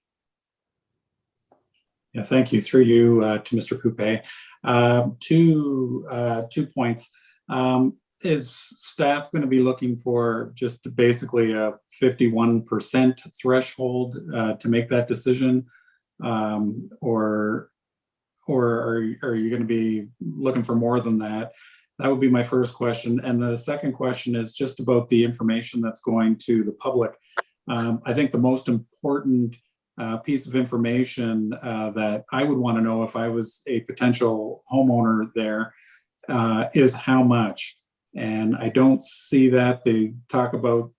Yeah, thank you. Through you to Mr. Poupet. Two points. Is staff going to be looking for just basically a 51% threshold to make that decision? Or are you going to be looking for more than that? That would be my first question. And the second question is just about the information that's going to the public. I think the most important piece of information that I would want to know if I was a potential homeowner there is how much. And I don't see that. They talk about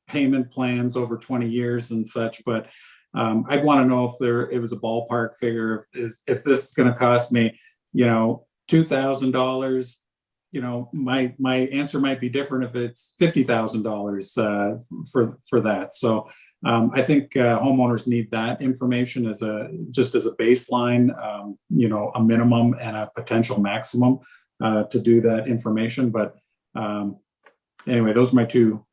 payment plans over 20 years and such, but I'd want to know if it was a ballpark figure. If this is going to cost me, $2,000, my answer might be different if it's $50,000 for that. So I think homeowners need that information just as a baseline, a minimum and a potential maximum to do that information. But anyway, those are my 2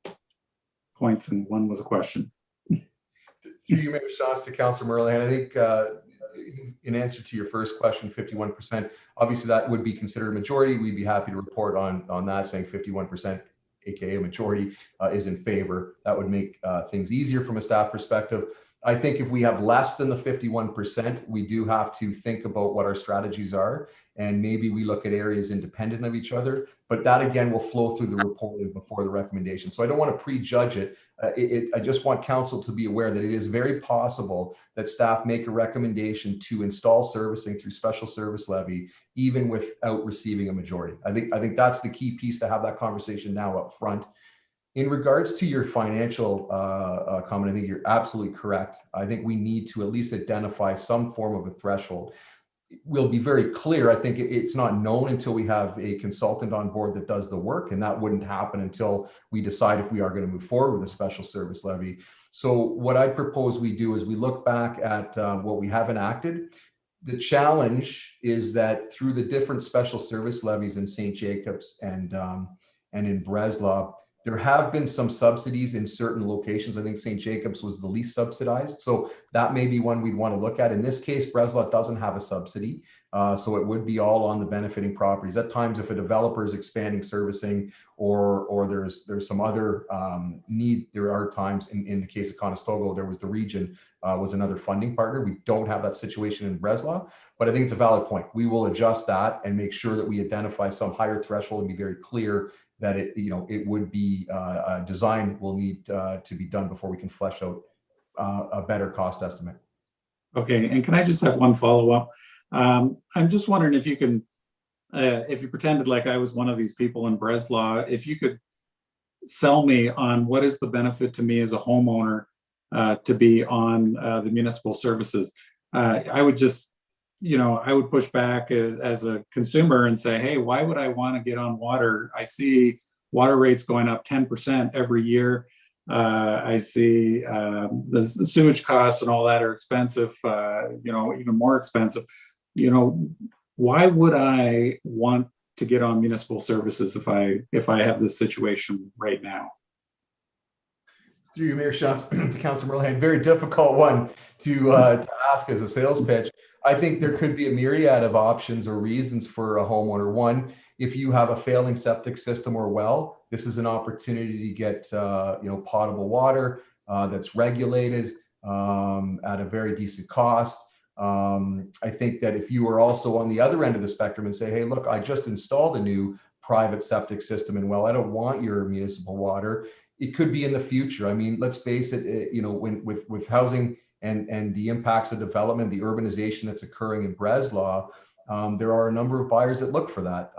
points, and one was a question. Through you, Mayor Shantz, to Councillor Merlahan, I think in answer to your first question, 51%, obviously that would be considered a majority. We'd be happy to report on that, saying 51%, aka a majority, is in favor. That would make things easier from a staff perspective. I think if we have less than the 51%, we do have to think about what our strategies are, and maybe we look at areas independent of each other, but that again will flow through the reporting before the recommendation. So I don't want to prejudge it. I just want council to be aware that it is very possible that staff make a recommendation to install servicing through special service levy, even without receiving a majority. I think that's the key piece to have that conversation now up front. In regards to your financial comment, I think you're absolutely correct. I think we need to at least identify some form of a threshold. We'll be very clear. I think it's not known until we have a consultant on board that does the work, and that wouldn't happen until we decide if we are going to move forward with a special service levy. So what I propose we do is we look back at what we have enacted. The challenge is that through the different special service levies in St. Jacobs and in Breslau, there have been some subsidies in certain locations. I think St. Jacobs was the least subsidized. So that may be one we'd want to look at. In this case, Breslau doesn't have a subsidy. So it would be all on the benefiting properties. At times, if a developer is expanding servicing or there's some other need, there are times in the case of Conestoga, there was the region was another funding partner. We don't have that situation in Breslau, but I think it's a valid point. We will adjust that and make sure that we identify some higher threshold and be very clear that it would be design will need to be done before we can flesh out a better cost estimate. Okay, and can I just have one follow-up? I'm just wondering if you can, if you pretended like I was one of these people in Breslau, if you could sell me on what is the benefit to me as a homeowner to be on the municipal services. I would just, I would push back as a consumer and say, hey, why would I want to get on water? I see water rates going up 10% every year. I see the sewage costs and all that are expensive, even more expensive. Why would I want to get on municipal services if I have this situation right now? Through you, Mayor Shots, to Councilor Merlehan, very difficult one to ask as a sales pitch. I think there could be a myriad of options or reasons for a homeowner. One, if you have a failing septic system or well, this is an opportunity to get potable water that's regulated at a very decent cost. I think that if you are also on the other end of the spectrum and say, hey, look, I just installed a new private septic system and well, I don't want your municipal water. It could be in the future. I mean, let's face it, with housing and the impacts of development, the urbanization that's occurring in Breslau, there are a number of buyers that look for that.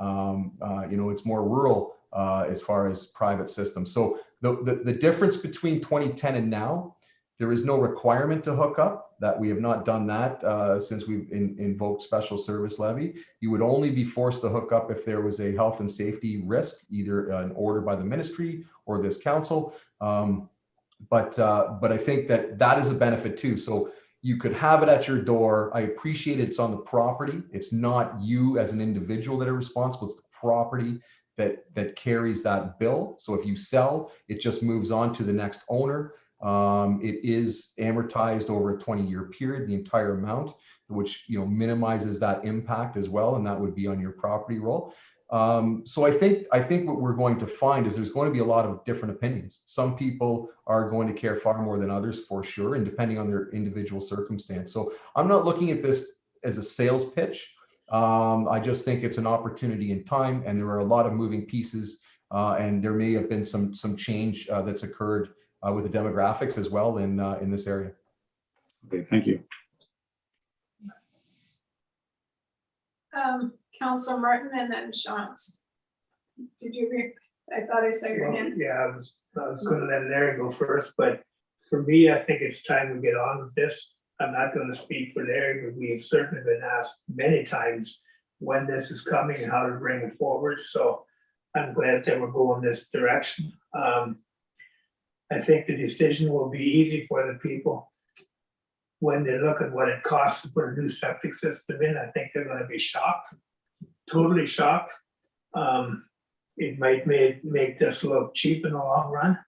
It's more rural as far as private systems. So the difference between 2010 and now, there is no requirement to hook up. That we have not done that since we've invoked special service levy. You would only be forced to hook up if there was a health and safety risk, either an order by the ministry or this council. But I think that is a benefit too. So you could have it at your door. I appreciate it's on the property. It's not you as an individual that are responsible. It's the property that carries that bill. So if you sell, it just moves on to the next owner. It is amortized over a 20-year period, the entire amount, which minimizes that impact as well, and that would be on your property roll. So I think what we're going to find is there's going to be a lot of different opinions. Some people are going to care far more than others, for sure, and depending on their individual circumstance. So I'm not looking at this as a sales pitch. I just think it's an opportunity in time, and there are a lot of moving pieces, and there may have been some change that's occurred with the demographics as well in this area. Okay, thank you. Councilor Martin and then Shantz. Did you read? I thought I saw your hand. Yeah, I was going to let Larry go first, but for me, I think it's time to get on with this. I'm not going to speak for Larry, but we've certainly been asked many times when this is coming and how to bring it forward. So I'm glad that we're going this direction. I think the decision will be easy for the people. When they look at what it costs to put a new septic system in, I think they're going to be shocked, totally shocked. It might make this look cheap in the long run.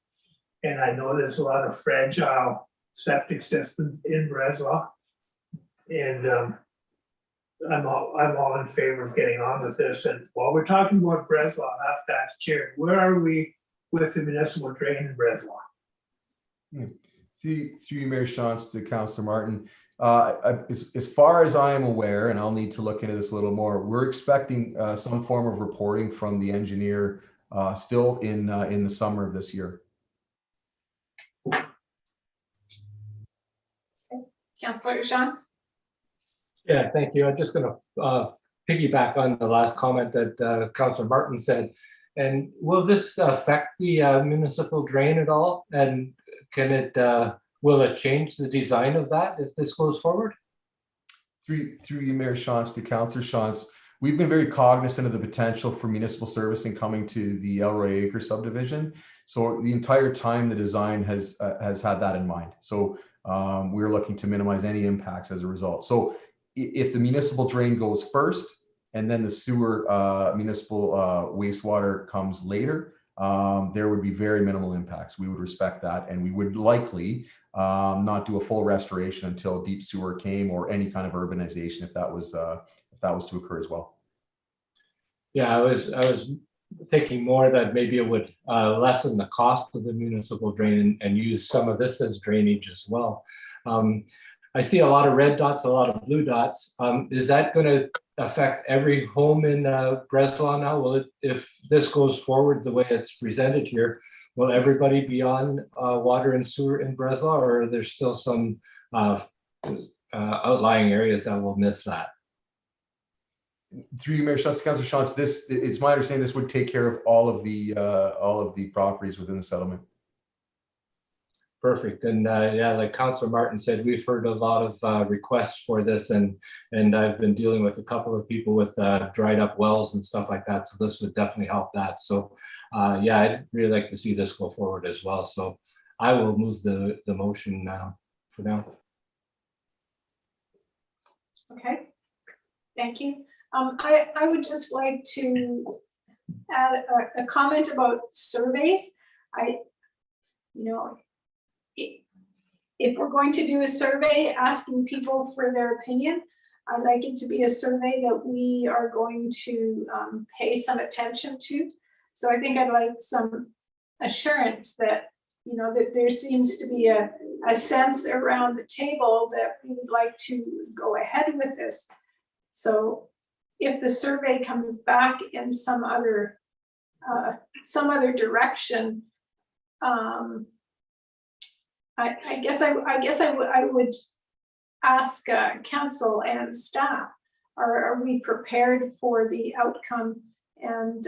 And I know there's a lot of fragile septic systems in Breslau. And I'm all in favor of getting on with this. And while we're talking about Breslau, I have to ask Chair, where are we with the municipal drain in Breslau? Through you, Mayor Shantz, to Councilor Martin. As far as I am aware, and I'll need to look into this a little more, we're expecting some form of reporting from the engineer still in the summer of this year. Councilor Shantz? Yeah, thank you. I'm just going to piggyback on the last comment that Councilor Martin said. And will this affect the municipal drain at all? And can it, will it change the design of that if this goes forward? Through you, Mayor Shantz, to Councilor Shantz, we've been very cognizant of the potential for municipal servicing coming to the Elroy Acre subdivision. So the entire time the design has had that in mind. So we're looking to minimize any impacts as a result. So if the municipal drain goes first, and then the sewer municipal wastewater comes later, there would be very minimal impacts. We would respect that, and we would likely not do a full restoration until deep sewer came or any kind of urbanization, if that was to occur as well. Yeah, I was thinking more that maybe it would lessen the cost of the municipal drain and use some of this as drainage as well. I see a lot of red dots, a lot of blue dots. Is that going to affect every home in Breslau now? Will it, if this goes forward the way it's presented here, will everybody be on water and sewer in Breslau, or are there still some outlying areas that will miss that. Through you, Mayor Shantz, Councillor Shantz, it's my understanding this would take care of all of the properties within the settlement. Perfect. And yeah, like Councillor Martin said, we've heard a lot of requests for this, and I've been dealing with a couple of people with dried up wells and stuff like that. So this would definitely help that. So yeah, I'd really like to see this go forward as well. So I will move the motion for now. Okay, thank you. I would just like to add a comment about surveys. If we're going to do a survey asking people for their opinion, I'd like it to be a survey that we are going to pay some attention to. So I think I'd like some assurance that, that there seems to be a sense around the table that we would like to go ahead with this. So if the survey comes back in some other direction, I guess I would ask council and staff, are we prepared for the outcome? And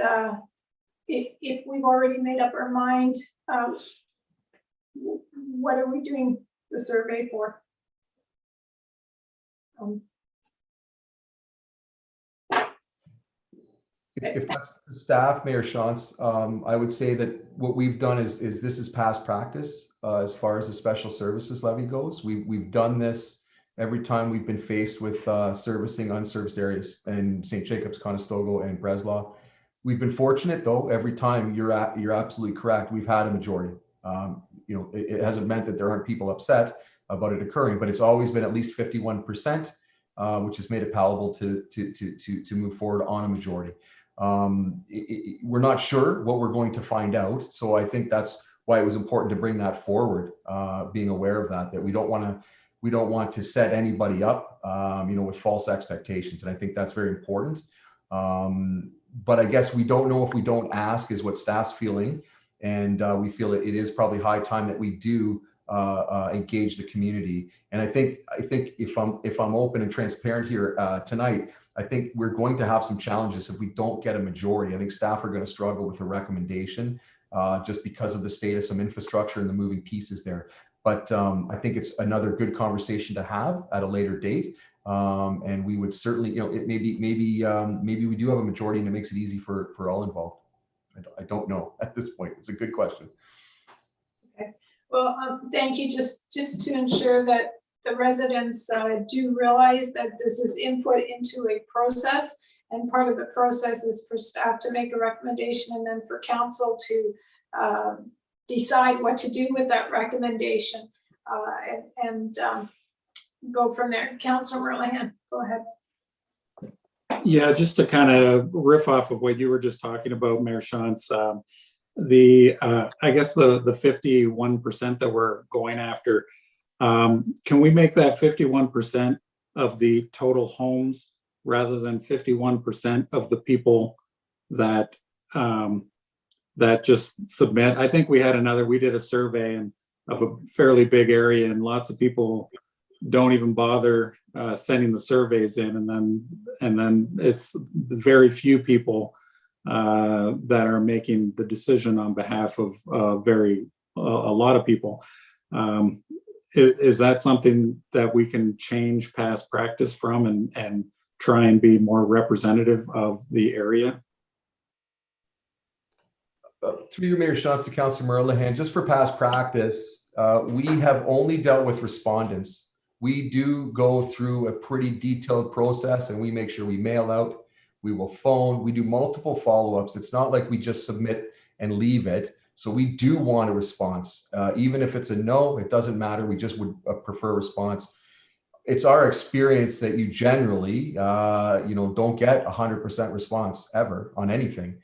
if we've already made up our mind, what are we doing the survey for? If that's the staff, Mayor Shantz, I would say that what we've done is this is past practice as far as the special services levy goes. We've done this every time we've been faced with servicing unserviced areas in St. Jacobs, Conestoga, and Breslau. We've been fortunate though, every time you're absolutely correct, we've had a majority. It hasn't meant that there aren't people upset about it occurring, but it's always been at least 51%, which has made it palatable to move forward on a majority. We're not sure what we're going to find out. So I think that's why it was important to bring that forward, being aware of that we don't want to set anybody up, with false expectations. And I think that's very important. But I guess we don't know if we don't ask is what staff's feeling. And we feel it is probably high time that we do engage the community. And I think if I'm open and transparent here tonight, I think we're going to have some challenges if we don't get a majority. I think staff are going to struggle with a recommendation just because of the state of some infrastructure and the moving pieces there. But I think it's another good conversation to have at a later date. And we would certainly, maybe we do have a majority and it makes it easy for all involved. I don't know at this point. It's a good question. Okay. Well, thank you. Just to ensure that the residents do realize that this is input into a process, and part of the process is for staff to make a recommendation and then for council to decide what to do with that recommendation and go from there. Councilor Merlihan, go ahead. Yeah, just to kind of riff off of what you were just talking about, Mayor Shantz, I guess the 51% that we're going after, can we make that 51% of the total homes rather than 51% of the people that just submit? I think we did a survey of a fairly big area, and lots of people don't even bother sending the surveys in, and then it's very few people that are making the decision on behalf of a lot of people. Is that something that we can change past practice from and try and be more representative of the area? Through you, Mayor Shantz, to Councilor Merlihan, just for past practice, we have only dealt with respondents. We do go through a pretty detailed process, and we make sure we mail out, we will phone, we do multiple follow-ups. It's not like we just submit and leave it. So we do want a response. Even if it's a no, it doesn't matter. We just would prefer a response. It's our experience that you generally, don't get 100% response ever on anything,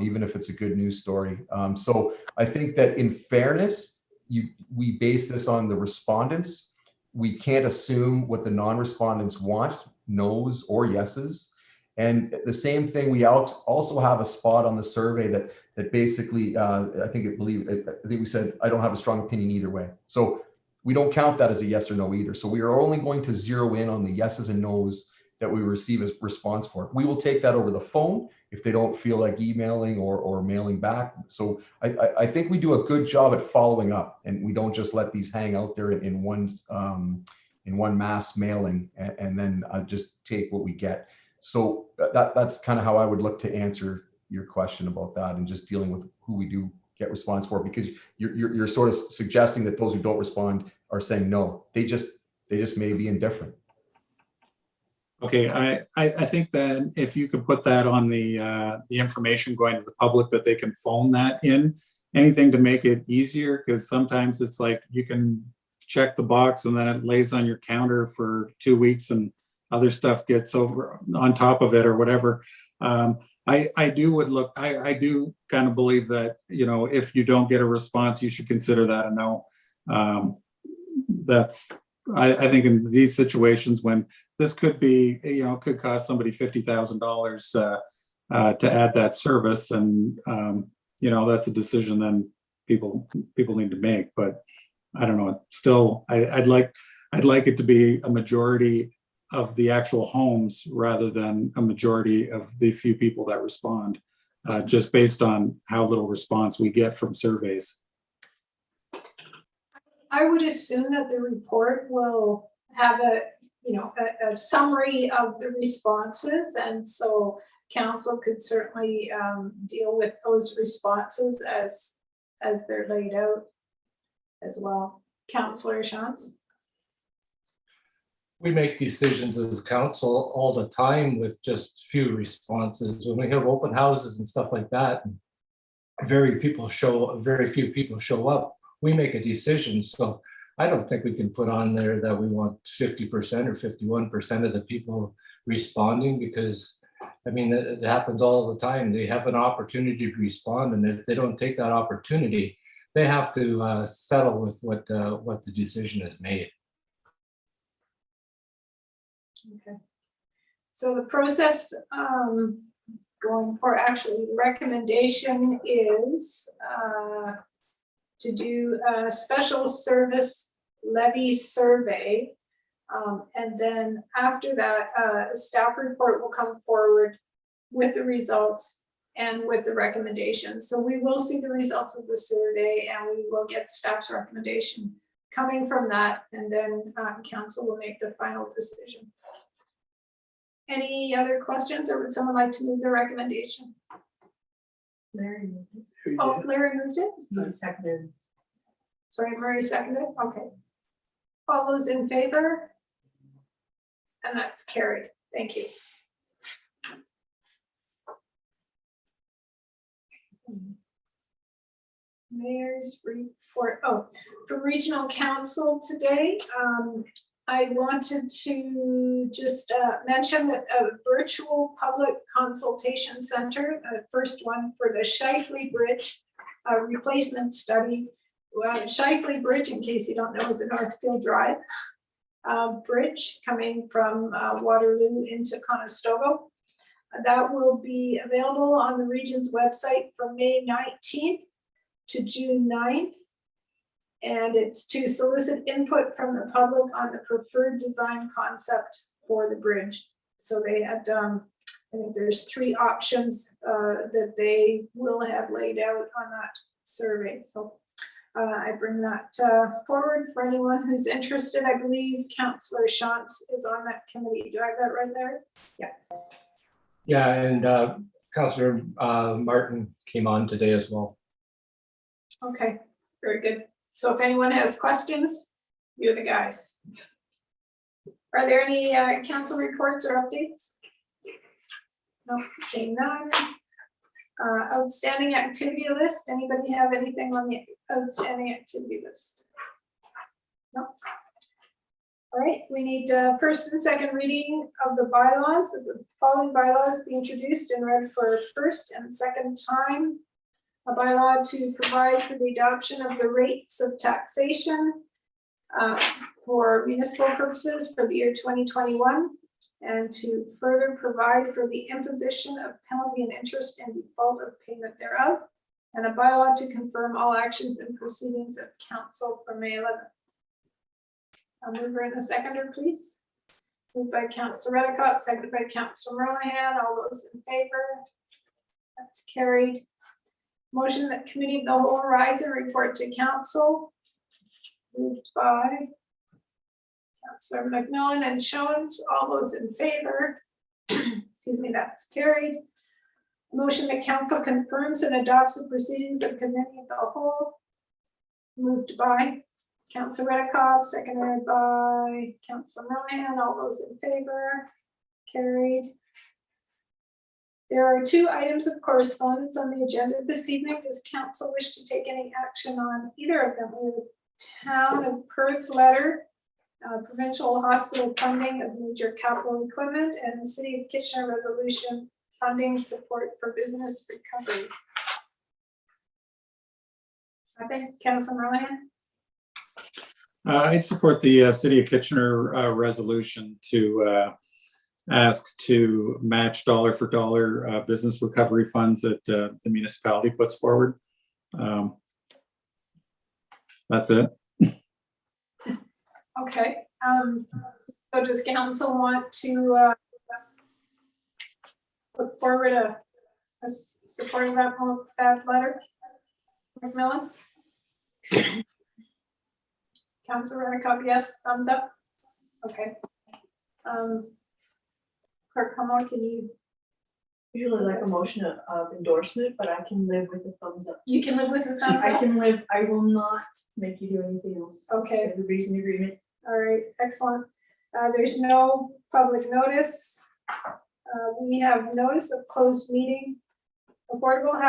even if it's a good news story. So I think that in fairness, we base this on the respondents. We can't assume what the non-respondents want, no's or yeses. And the same thing, we also have a spot on the survey that basically, I think we said, I don't have a strong opinion either way. So we don't count that as a yes or no either. So we are only going to zero in on the yeses and nos that we receive as response for. We will take that over the phone if they don't feel like emailing or mailing back. So I think we do a good job at following up, and we don't just let these hang out there in one mass mailing and then just take what we get. So that's kind of how I would look to answer your question about that, and just dealing with who we do get response for, because you're sort of suggesting that those who don't respond are saying no. They just may be indifferent. Okay, I think that if you could put that on the information going to the public, that they can phone that in, anything to make it easier, because sometimes it's like you can check the box and then it lays on your counter for 2 weeks and other stuff gets over on top of it or whatever. I do kind of believe that, you know, if you don't get a response, you should consider that a no. I think in these situations when this could be, you know, could cost somebody $50,000 to add that service, and you know, that's a decision then people need to make. But I don't know. Still, I'd like it to be a majority of the actual homes rather than a majority of the few people that respond, just based on how little response we get from surveys. I would assume that the report will have a summary of the responses, and so council could certainly deal with those responses as they're laid out as well. Councillor Shantz? We make decisions as council all the time with just few responses. When we have open houses and stuff like that, very few people show up, we make a decision. So I don't think we can put on there that we want 50% or 51% of the people responding, because I mean, it happens all the time. They have an opportunity to respond, and if they don't take that opportunity, they have to settle with what the decision is made. Okay. So the process going for, actually, the recommendation is to do a special service levy survey. And then after that, a staff report will come forward with the results and with the recommendations. So we will see the results of the survey, and we will get staff's recommendation coming from that, and then council will make the final decision. Any other questions, or would someone like to move the recommendation? Larry moved it. Oh, Larry moved it? He seconded. Sorry, Murray seconded, okay. All those in favor? And that's carried, thank you. Mayor's report, for regional council today, I wanted to just mention that a virtual public consultation center, first one for the Shifley Bridge replacement study. Shifley Bridge, in case you don't know, is a Northfield Drive bridge coming from Waterloo into Conestoga. That will be available on the region's website from May 19th to June 9th. And it's to solicit input from the public on the preferred design concept for the bridge. So they had, I think there's 3 options that they will have laid out on that survey. So I bring that forward for anyone who's interested. I believe Councillor Shantz is on that committee. Do I have that right there? Yeah. Yeah, and Councillor Martin came on today as well. Okay, very good. So if anyone has questions, you're the guys. Are there any council reports or updates? No, seeing none. Outstanding activity list. Anybody have anything on the outstanding activity list? No. All right, we need first and second reading of the bylaws. The following bylaws be introduced and read for first and second time. A bylaw to provide for the adoption of the rates of taxation for municipal purposes for the year 2021, and to further provide for the imposition of penalty and interest in default of payment thereof, and a bylaw to confirm all actions and proceedings of council for May 11th. A mover and a seconder, please. Moved by Councillor Redicott, seconded by Councillor Monahan. All those in favor? That's carried. Motion that Committee of the Whole rise and report to Council. Moved by Councillor McMillan and Jones. All those in favor? Excuse me, that's carried. Motion that Council confirms and adopts the proceedings of Committee of the Whole. Moved by Councillor Redicott, seconded by Councillor Monahan. All those in favor? Carried. There are 2 items of correspondence on the agenda this evening. Does Council wish to take any action on either of them? We have a Town of Perth letter, provincial hospital funding of major capital equipment, and the City of Kitchener resolution funding support for business recovery. I think Councillor Monahan. I'd support the City of Kitchener resolution to ask to match dollar for dollar business recovery funds that the municipality puts forward. That's it. Okay. So does Council want to put forward a support of that letter? McMillan? Councillor Redicott, yes, thumbs up. Okay. Clerk Hummer, can you? Usually like a motion of endorsement, but I can live with the thumbs up. You can live with the thumbs I up? can live, I will not make you do anything else. Okay. Everybody's in agreement. All right, excellent. There's no public notice. We have notice of closed meeting, affordable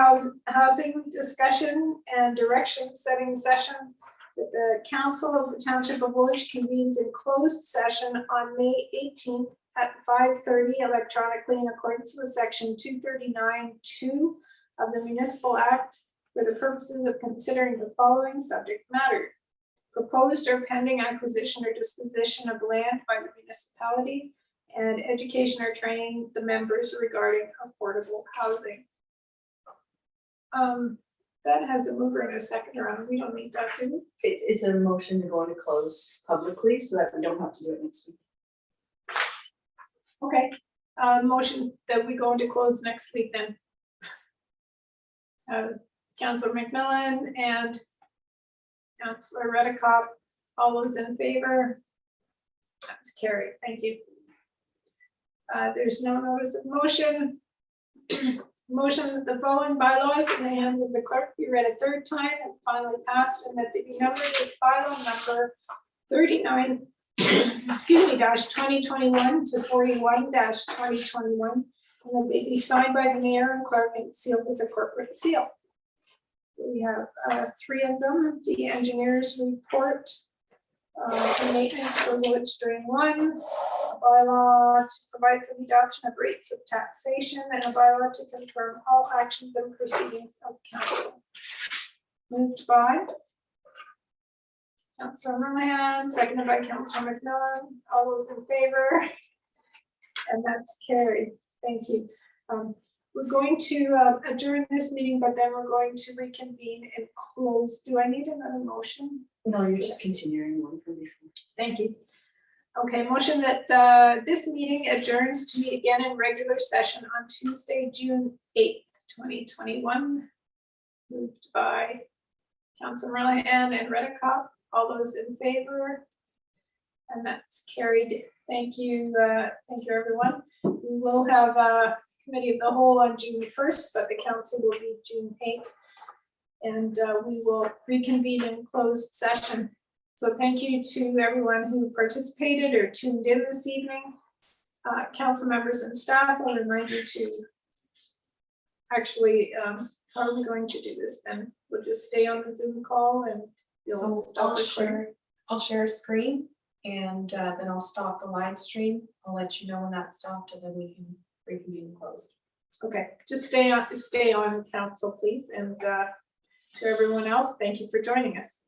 housing discussion and direction setting session that the Council of the Township of Woolwich convenes in closed session on May 18th at 5:30 electronically in accordance with section 239(2) of the Municipal Act for the purposes of considering the following subject matter: proposed or pending acquisition or disposition of land by the municipality, and education or training the members regarding affordable housing. That has a mover and a seconder on. We don't need that, do we? It's a motion to go into close publicly so that we don't have to do it next week. Okay, motion that we go into close next week then. Councillor McMillan and Councillor Redicott, all those in favor? That's carried, thank you. There's no notice of motion. Motion that the following bylaws in the hands of the clerk be read a third time and finally passed, and that they be numbered as bylaw number 39, excuse me, -2021 to 41-2021, and that they be signed by the mayor and clerk and sealed with the corporate seal. We have 3 of them: the engineer's report, the maintenance for Woolwich Drain 1, a bylaw to provide for the adoption of rates of taxation, and a bylaw to confirm all actions and proceedings of council. Moved by Councillor Monahan, seconded by Councillor McMillan. All those in favor? And that's carried. Thank you. We're going to adjourn this meeting, but then we're going to reconvene and close. Do I need another motion? No, you're just continuing one from before. Thank you. Okay, motion that this meeting adjourns to meet again in regular session on Tuesday, June 8th, 2021. Moved by Councillor Monahan and Redicott. All those in favor? And that's carried. Thank you, everyone. We will have a committee of the whole on June 1st, but the council will be June 8th. And we will reconvene in closed session. So thank you to everyone who participated or tuned in this evening. Council members and staff, I'll remind you to actually, how are we going to do this then? We'll just stay on the Zoom call and you'll stop recording. I'll share a screen and then I'll stop the live stream. I'll let you know when that's stopped and then we can reconvene closed. Okay, just stay on council, please. And to everyone else, thank you for joining us.